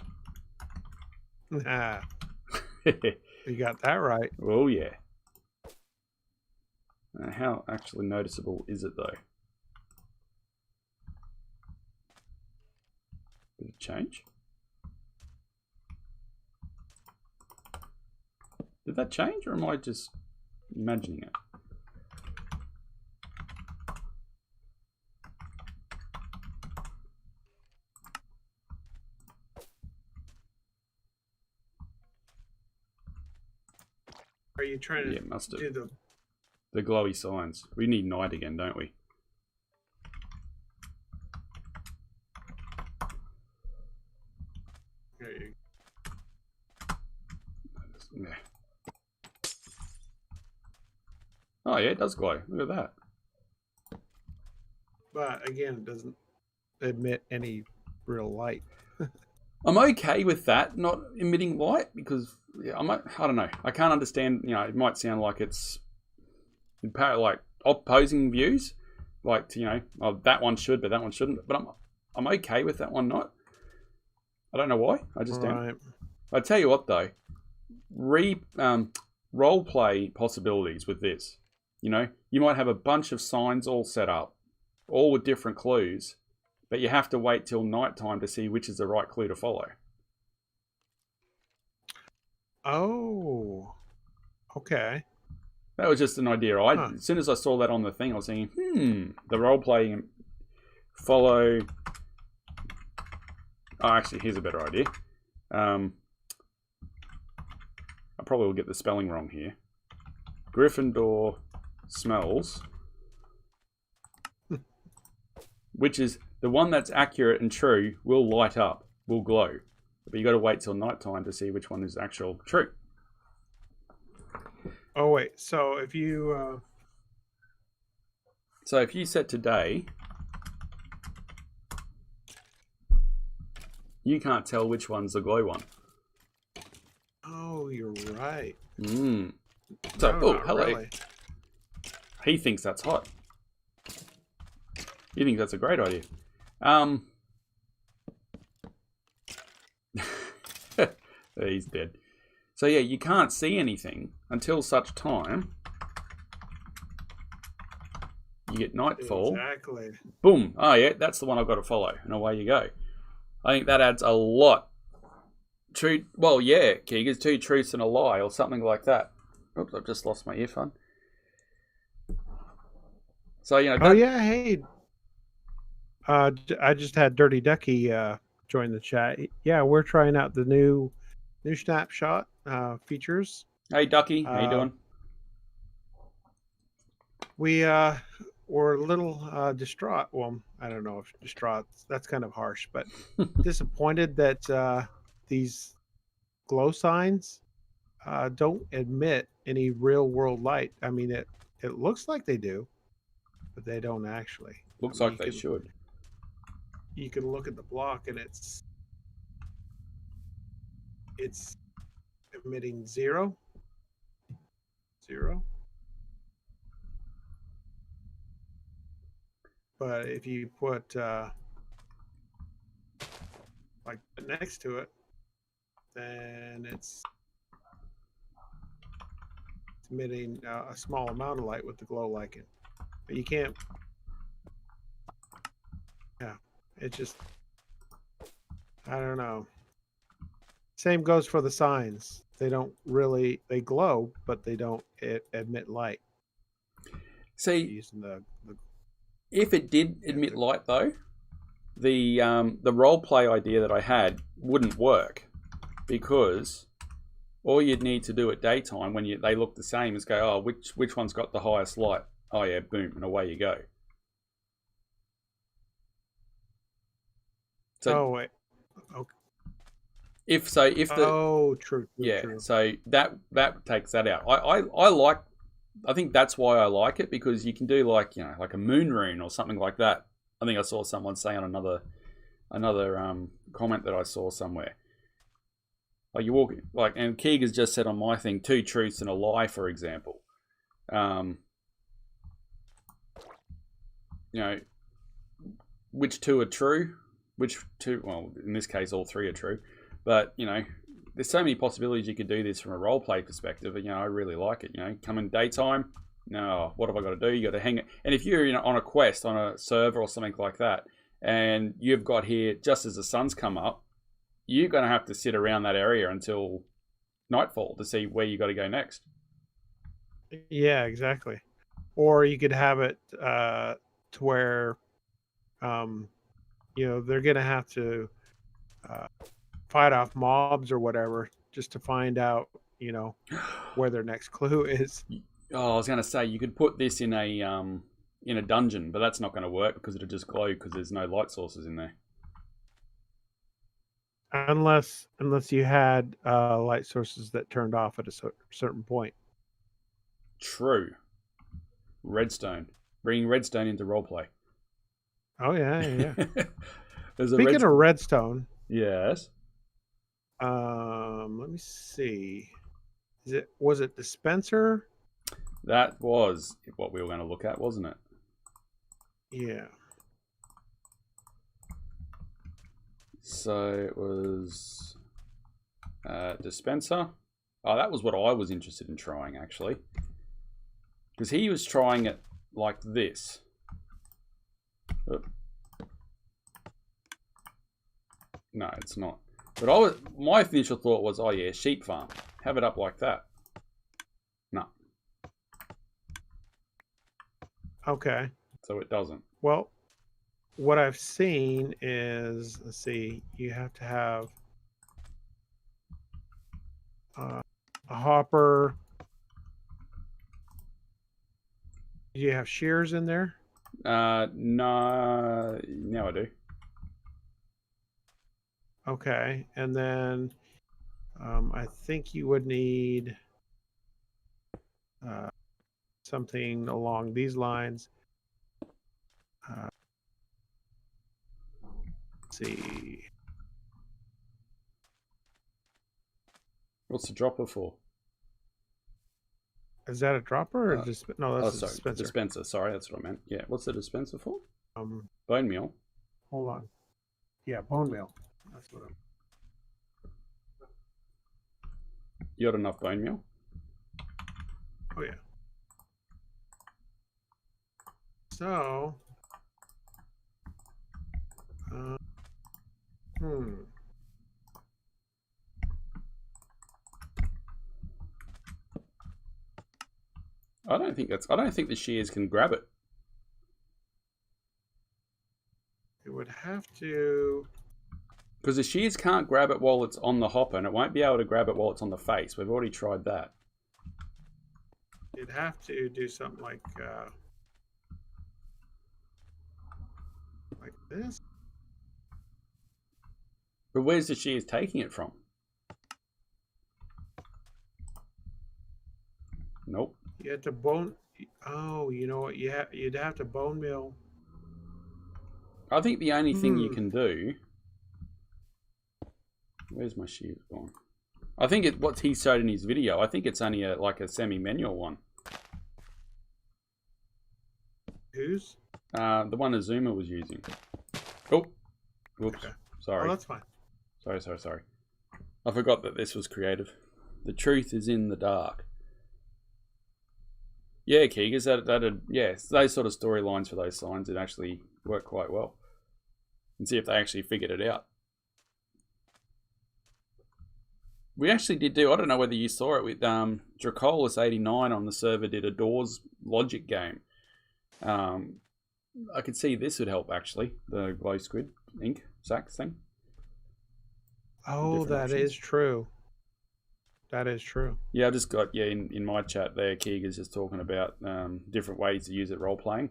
Ah, you got that right. Oh yeah. How actually noticeable is it though? Did it change? Did that change, or am I just imagining it? Are you trying to must have. do The glowy signs. We need night again, don't we? Yeah. Oh yeah, it does glow. Look at that. But again, it doesn't emit any real light. I'm okay with that not emitting light because I don't know. I can't understand. It might sound like it's like opposing views, like that one should, but that one shouldn't. But I'm okay with that one not. I don't know why. I just don't. I tell you what though, role play possibilities with this. You might have a bunch of signs all set up, all with different clues, but you have to wait till nighttime to see which is the right clue to follow. Oh, okay. That was just an idea. Huh. As soon as I saw that on the thing, I was thinking, the role playing follow. Oh, actually, here's a better idea. I probably will get the spelling wrong here. Gryffindor smells, which is the one that's accurate and true, will light up, will glow. But you got to wait till nighttime to see which one is actual true. Oh wait. So if you So if you set today, you can't tell which one's the glow one. oh, you're right. So, No, oh, not hello. really. He thinks that's hot. You think that's a great idea. He's dead. So yeah, you can't see anything until such time you get nightfall. Exactly. Boom. Oh yeah, that's the one I've got to follow. And away you go. I think that adds a lot. True. Well, yeah, Keegan's 2 truths and a lie or something like that. Oops, I've just lost my earphone. So, you know. Oh yeah, hey. I just had Dirty Ducky join the chat. Yeah, we're trying out the new Snapshot features. Hey, Ducky. How you doing? We were a little distraught. Well, I don't know if distraught, that's kind of harsh, but disappointed that these glow signs don't emit any real world light. I mean, it looks like they do, but they don't actually. Looks I mean, like they should. You can look at the block and it's emitting zero. But if you put like next to it, then it's emitting a small amount of light with the glow lichen. But you can't. Yeah, it just. I don't know. Same goes for the signs. They don't really. They glow, but they don't emit light. See, using the if it did emit light though, the role play idea that I had wouldn't work, because all you'd need to do at daytime when they look the same is go, oh, which one's got the highest light? Oh yeah, boom, and away you go. So, oh wait. Okay. If the true. So that takes that out. I think that's why I like it, because you can do like a moon rune or something like that. I think I saw someone say on another comment that I saw somewhere. Like you walk and Keegan's just said on my thing 2 truths and a lie, for example. Which 2 are true? Which 2? Well, in this case, all 3 are true. But there's so many possibilities you could do this from a role play perspective. And, I really like it. Come in daytime. No, what have I got to do? You got to hang it. And if you're on a quest on a server or something like that, and you've got here just as the sun's come up, you're going to have to sit around that area until nightfall to see where you got to go next. Yeah, exactly. Or you could have it to where, they're going to have to fight off mobs or whatever just to find out, where their next clue is. Oh, I was going to say you could put this in a dungeon, but that's not going to work because it'll just glow because there's no light sources in there. Unless you had light sources that turned off at a certain point. True. Redstone. Bringing redstone into roleplay. Oh yeah. Speaking of redstone. Yes. Let me see. Was it dispenser? That was what we were going to look at, wasn't it? Yeah. So it was dispenser. Oh, that was what I was interested in trying, actually. Because he was trying it like this. Oh. No, it's not. But my initial thought was, oh yeah, sheep farm. Have it up like that. No. Okay. So it doesn't. Well, what I've seen is, let's see, you have to have a hopper. Do you have shears in there? No, now I do. Okay, and then I think you would need something along these lines. Let's see. What's the dropper for? Is that a dropper or no? That's a sorry, dispenser. Dispenser. Sorry, that's what I meant. Yeah, what's the dispenser for? Bone meal. Hold on. Yeah, bone meal. That's what I'm. You got enough bone meal? Oh yeah. So. I don't think the shears can grab it. It would have to. Because the shears can't grab it while it's on the hopper, and it won't be able to grab it while it's on the face. We've already tried that. You'd have to do something like this. But where's the shears taking it from? Nope. You have to bone. Oh, you know what? You'd have to bone meal. I think the only thing you can do. Where's my shears gone? I think what he showed in his video. I think it's only like a semi-manual one. Whose? The one Azuma was using. Oh, whoops. Okay. Sorry. Oh, that's fine. Sorry. I forgot that this was creative. The truth is in the dark. Yeah, Keegers, those sort of storylines for those signs, it actually worked quite well. And see if they actually figured it out. We actually did I don't know whether you saw it with Dracolis89 on the server did a Doors logic game. I could see this would help actually, the glow squid ink sack thing. Oh, that is true. That is true. Yeah, I just got, in my chat there, Keegan's just talking about different ways to use it role playing.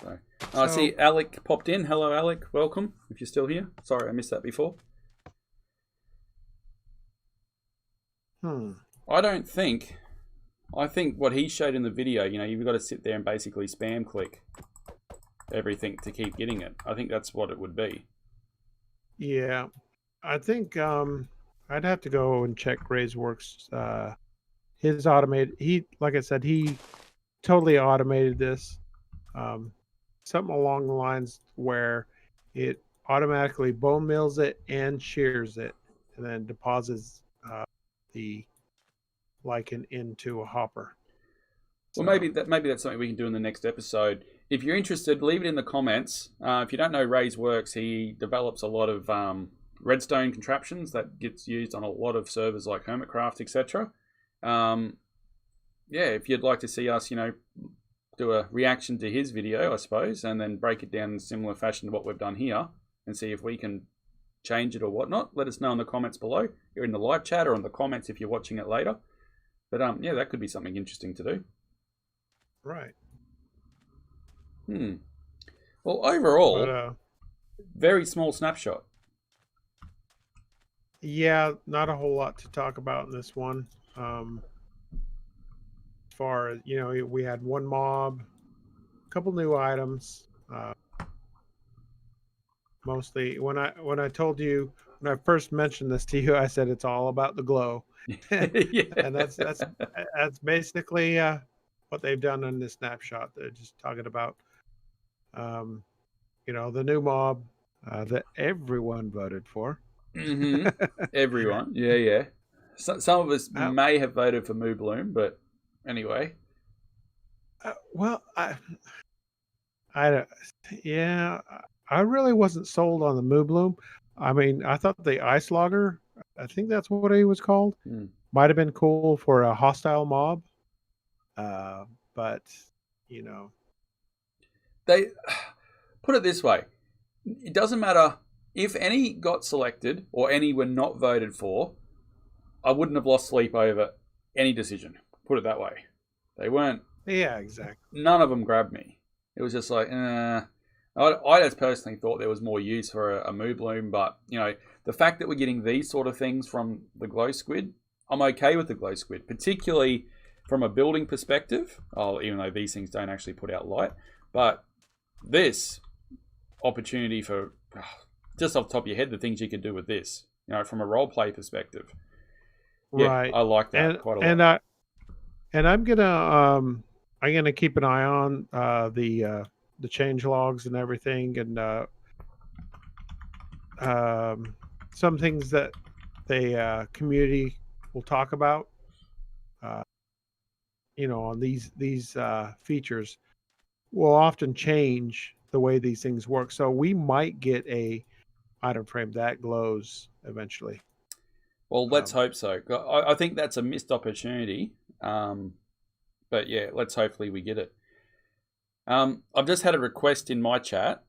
So, I see Alec popped in. Hello, Alec. Welcome, if you're still here. Sorry, I missed that before. I think what he showed in the video, you've got to sit there and basically spam click everything to keep getting it. I think that's what it would be. Yeah, I think I'd have to go and check Gray's works. His automated, like I said, he totally automated this. Something along the lines where it automatically bone mills it and shears it, and then deposits the lichen into a hopper. Well, maybe that's something we can do in the next episode. If you're interested, leave it in the comments. If you don't know Ray's works, he develops a lot of redstone contraptions that gets used on a lot of servers like Hermitcraft, etc. If you'd like to see us, do a reaction to his video, I suppose, and then break it down in similar fashion to what we've done here, and see if we can change it or whatnot, let us know in the comments below. You're in the live chat or in the comments if you're watching it later. But that could be something interesting to do. Right. Well, overall, very small snapshot. Yeah, not a whole lot to talk about in this one. As far as we had one mob, a couple new items. Mostly when I told you, when I first mentioned this to you, I said it's all about the glow. And that's basically what they've done in this snapshot. They're just talking about the new mob that everyone voted for. Everyone. Yeah. Some of us may have voted for Moo Bloom, but anyway. I really wasn't sold on the Moo Bloom, I mean, I thought the ice logger, I think that's what he was called, Hmm. might have been cool for a hostile mob. But you know, They put it this way: it doesn't matter if any got selected or any were not voted for. I wouldn't have lost sleep over any decision. Put it that way. They weren't. yeah, exactly. None of them grabbed me. It was just like, I just personally thought there was more use for a moo bloom, but the fact that we're getting these sort of things from the glow squid, I'm okay with the glow squid, particularly from a building perspective. Oh, even though these things don't actually put out light, but this opportunity for just off the top of your head, the things you could do with this, from a role play perspective. Yeah, Right. I like that And quite a and lot. I'm gonna keep an eye on the change logs and everything, and some things that the community will talk about. Uh, on these features will often change the way these things work. So we might get a item frame that glows eventually. Well, let's Um, hope so. I think that's a missed opportunity. But yeah, let's hopefully we get it. I've just had a request in my chat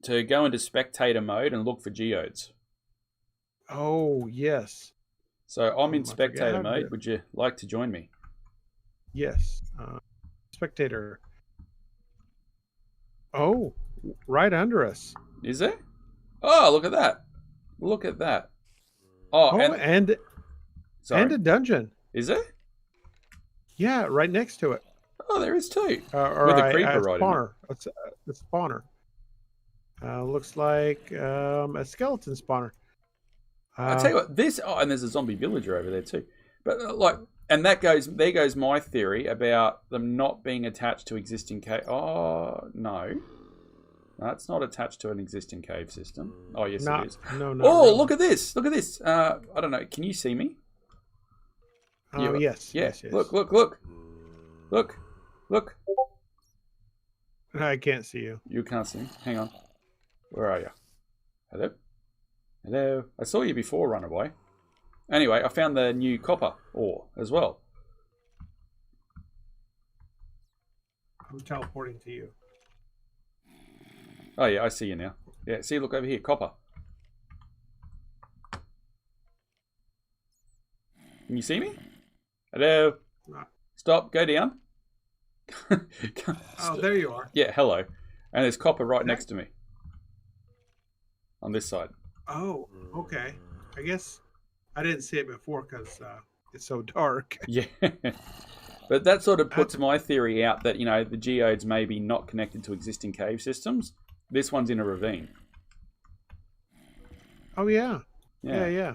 to go into spectator mode and look for geodes. oh yes, So I'm in I forget spectator how to do mode. it. Would you like to join me? Yes, spectator. Oh, right under us. Is there? Oh, look at that. Look at that. Oh, Oh, and and sorry. a dungeon. Is there? Yeah, right next to it. Oh, there is too. Or With a a creeper right in it. spawner. It's a spawner. Looks like a skeleton spawner. I tell you what, this. Oh, and there's a zombie villager over there too. But and there goes my theory about them not being attached to existing cave. Oh no, that's not attached to an existing cave system. Oh yes, it is. No, not Oh, really. look at this! Look at this. I don't know. Can you see me? Oh, yes, Yeah. yes. Look! Look! I can't see you. You can't see me. Hang on. Where are you? Hello? Hello? I saw you before, run away. Anyway, I found the new copper ore as well. I'm teleporting to you. Oh yeah, I see you now. Yeah, see, look over here, copper. Can you see me? Hello? No. Stop, go down. Oh, there you are. Yeah, hello. And there's copper right Okay. next to me. On this side. Oh, okay. I guess I didn't see it before because it's so dark. Yeah. But that sort of puts my theory out that, the geodes may be not connected to existing cave systems. This one's in a ravine. Oh, yeah. Yeah. Yeah.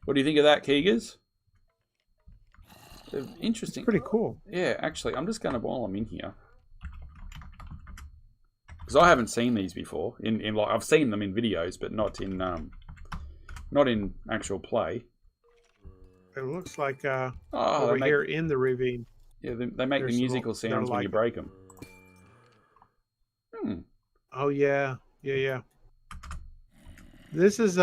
What do you think of that, Keegers? Interesting. Pretty cool. Yeah, actually, I'm just going to, while I'm in here, because I haven't seen these before. In like I've seen them in videos, but not in actual play. It looks like Oh, over they make, here in the ravine. yeah, they make the there's musical they're sounds when you like- break them. Oh yeah. This is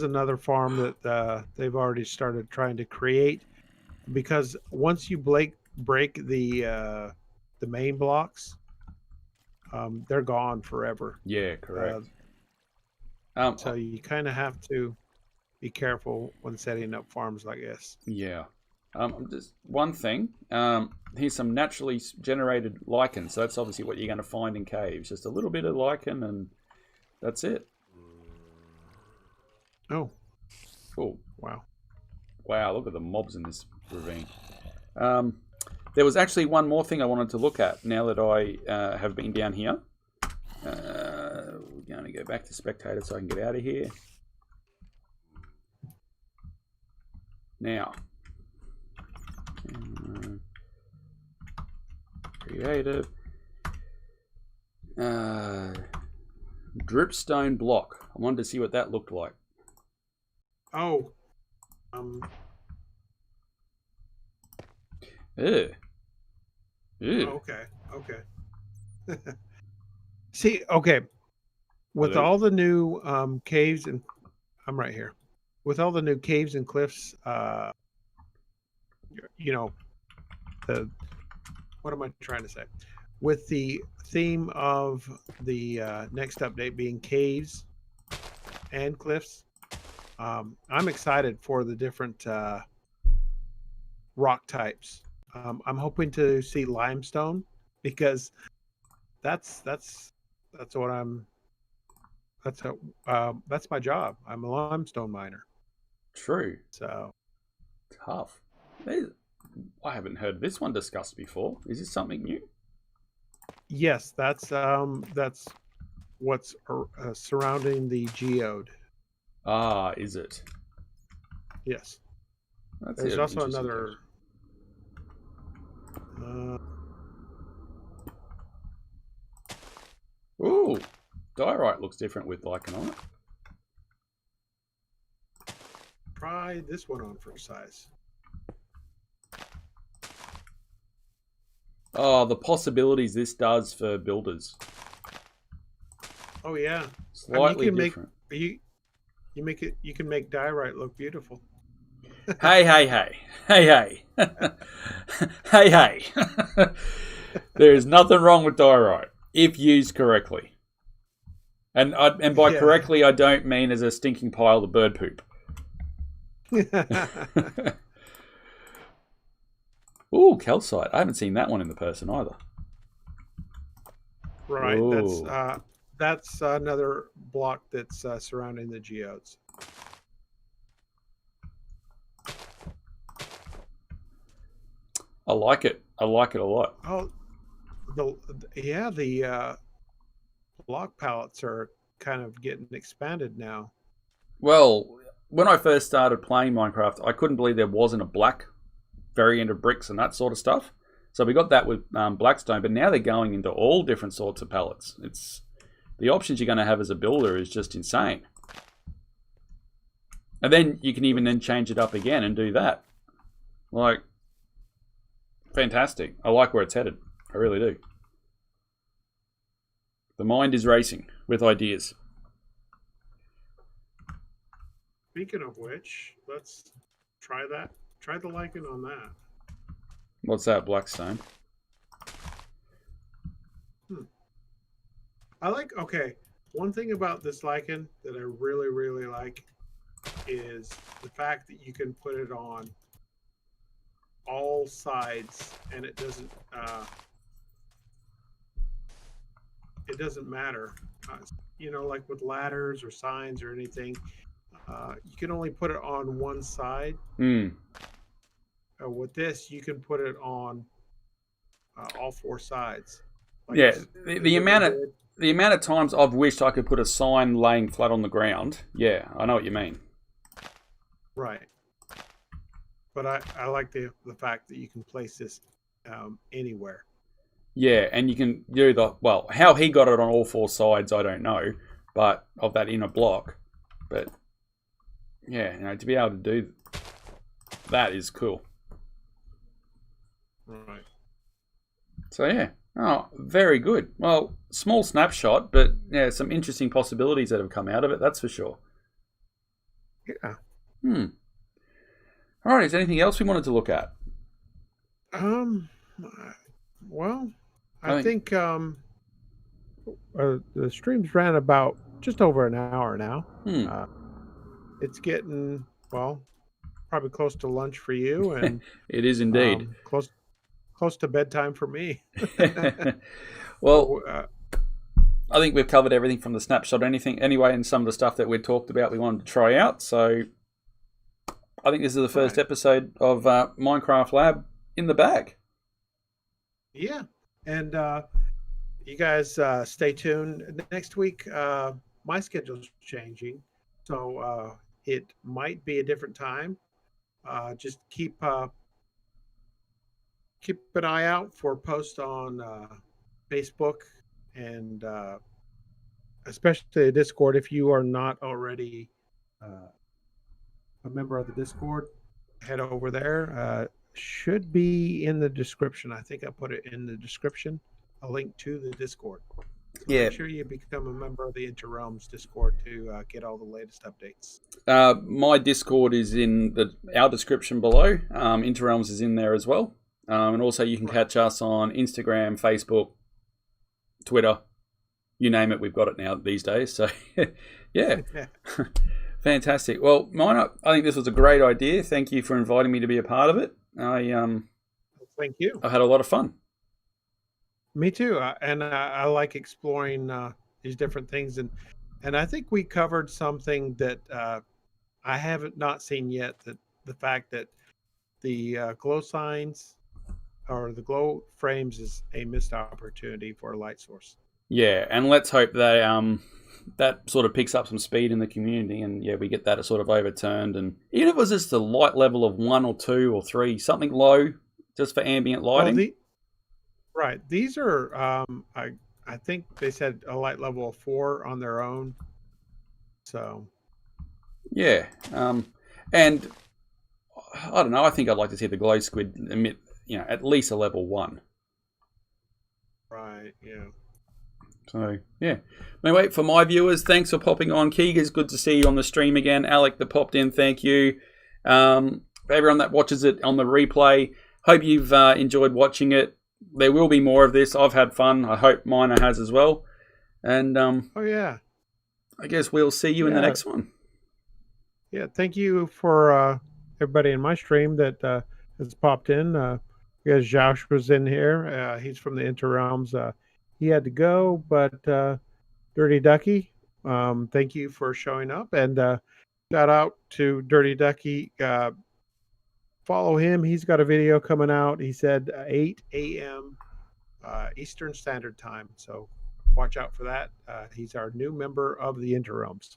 another farm that they've already started trying to create, because once you break the main blocks, they're gone forever. Yeah, correct. So you kind of have to be careful when setting up farms like this. Yeah. Just one thing. Here's some naturally generated lichen. So that's obviously what you're going to find in caves. Just a little bit of lichen, and that's it. Oh, Cool. wow. Wow, look at the mobs in this ravine. There was actually one more thing I wanted to look at now that I have been down here. We're going to go back to spectator so I can get out of here. Now. Creative. Dripstone block. I wanted to see what that looked like. Oh, Ew. Ew. okay. See, okay. With Hello? all the new caves and I'm right here. With all the new caves and cliffs, you know, the what am I trying to say? With the theme of the next update being caves and cliffs, I'm excited for the different rock types. I'm hoping to see limestone because that's what I'm. That's my job. I'm a limestone miner. True. So Tough. I haven't heard this one discussed before. Is this something new? yes, that's what's surrounding the geode. Ah, is it? Yes. That's There's an also interesting another. Uh, Ooh, diorite looks different with lichen on it. try this one on for size. Oh, the possibilities this does for builders. Oh yeah. Slightly you can different. you make it. You can make diorite look beautiful. Hey, hey, hey. Hey, hey. Hey, hey. There is nothing wrong with diorite if used correctly. And by Yeah. correctly, I don't mean as a stinking pile of bird poop. Ooh, calcite. I haven't seen that one in the person either. Right. Ooh. That's another block that's surrounding the geodes. I like it. I like it a lot. Oh, the block palettes are kind of getting expanded now. Well, when I first started playing Minecraft, I couldn't believe there wasn't a black variant of bricks and that sort of stuff. So we got that with Blackstone, but now they're going into all different sorts of palettes. It's the options you're going to have as a builder is just insane. And then you can even then change it up again and do that. Like, fantastic. I like where it's headed. I really do. The mind is racing with ideas. Speaking of which, let's try that. Try the lichen on that. What's that, Blackstone? Okay, one thing about this lichen that I really, really like is the fact that you can put it on all sides and it doesn't matter. Like with ladders or signs or anything, you can only put it on one side. With this, you can put it on all four sides. Like, yeah, the amount of times I've wished I could put a sign laying flat on the ground. Yeah, I know what you mean. Right. But I like the fact that you can place this anywhere. Yeah, and you can do how he got it on all four sides, I don't know, but of that inner block. But yeah, to be able to do that is cool. Right. So yeah, very good. Well, small snapshot, but yeah, some interesting possibilities that have come out of it. That's for sure. Yeah. All right. Is there anything else we wanted to look at? Well, I think the stream's ran about just over an hour now. It's getting probably close to lunch for you, and it is indeed close to bedtime for me. Well, I think we've covered everything from the snapshot anyway, and some of the stuff that we talked about we wanted to try out. So I think this is the first episode of Minecraft Lab in the bag. Yeah. And you guys stay tuned. Next week, my schedule's changing, so it might be a different time. Just keep an eye out for posts on Facebook and especially Discord. If you are not already a member of the Discord, head over there. Should be in the description. I think I put it in the description, a link to the Discord. Yeah. Make sure you become a member of the Interrealms Discord to get all the latest updates. My Discord is in our description below. Interrealms is in there as well. And also you can catch us on Instagram, Facebook, Twitter, you name it, we've got it now these days. So, yeah. Fantastic. Well, Minor, I think this was a great idea. Thank you for inviting me to be a part of it. Thank you. I had a lot of fun. Me too. And I like exploring these different things. And I think we covered something that I haven't not seen yet, that the fact that the glow signs or the glow frames is a missed opportunity for a light source. Yeah, and let's hope that sort of picks up some speed in the community, and yeah, we get that sort of overturned. And even if it was just a light level of 1 or 2 or 3, something low, just for ambient lighting. Right. These are, I think they said a light level of 4 on their own. So. Yeah. And I don't know. I think I'd like to see the glow squid emit, at least a level 1. Right. Yeah. So, yeah. Anyway, for my viewers, thanks for popping on. Keega's good to see you on the stream again. Alec that popped in, thank you. For everyone that watches it on the replay, hope you've enjoyed watching it. There will be more of this. I've had fun. I hope Minor has as well. And oh yeah, I guess we'll see you in the next one. Yeah, thank you for everybody in my stream that has popped in. Because Josh was in here. He's from the Interrealms. He had to go, but Dirty Ducky, thank you for showing up. And shout out to Dirty Ducky. Follow him. He's got a video coming out. He said 8 a.m. Eastern Standard Time. So watch out for that. He's our new member of the Interrealms.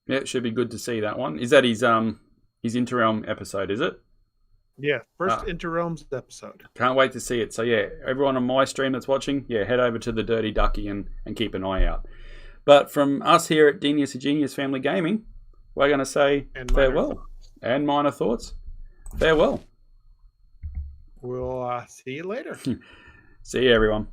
Yeah, it should be good to see that one. Is that his Interrealm episode, is it? Yeah, first Interrealms episode. Can't wait to see it. So yeah, everyone on my stream that's watching, head over to the Dirty Ducky and keep an eye out. But from us here at Genius to Genius Family Gaming, we're going to say farewell. And Minor thoughts. Farewell. We'll see you later. See you, everyone.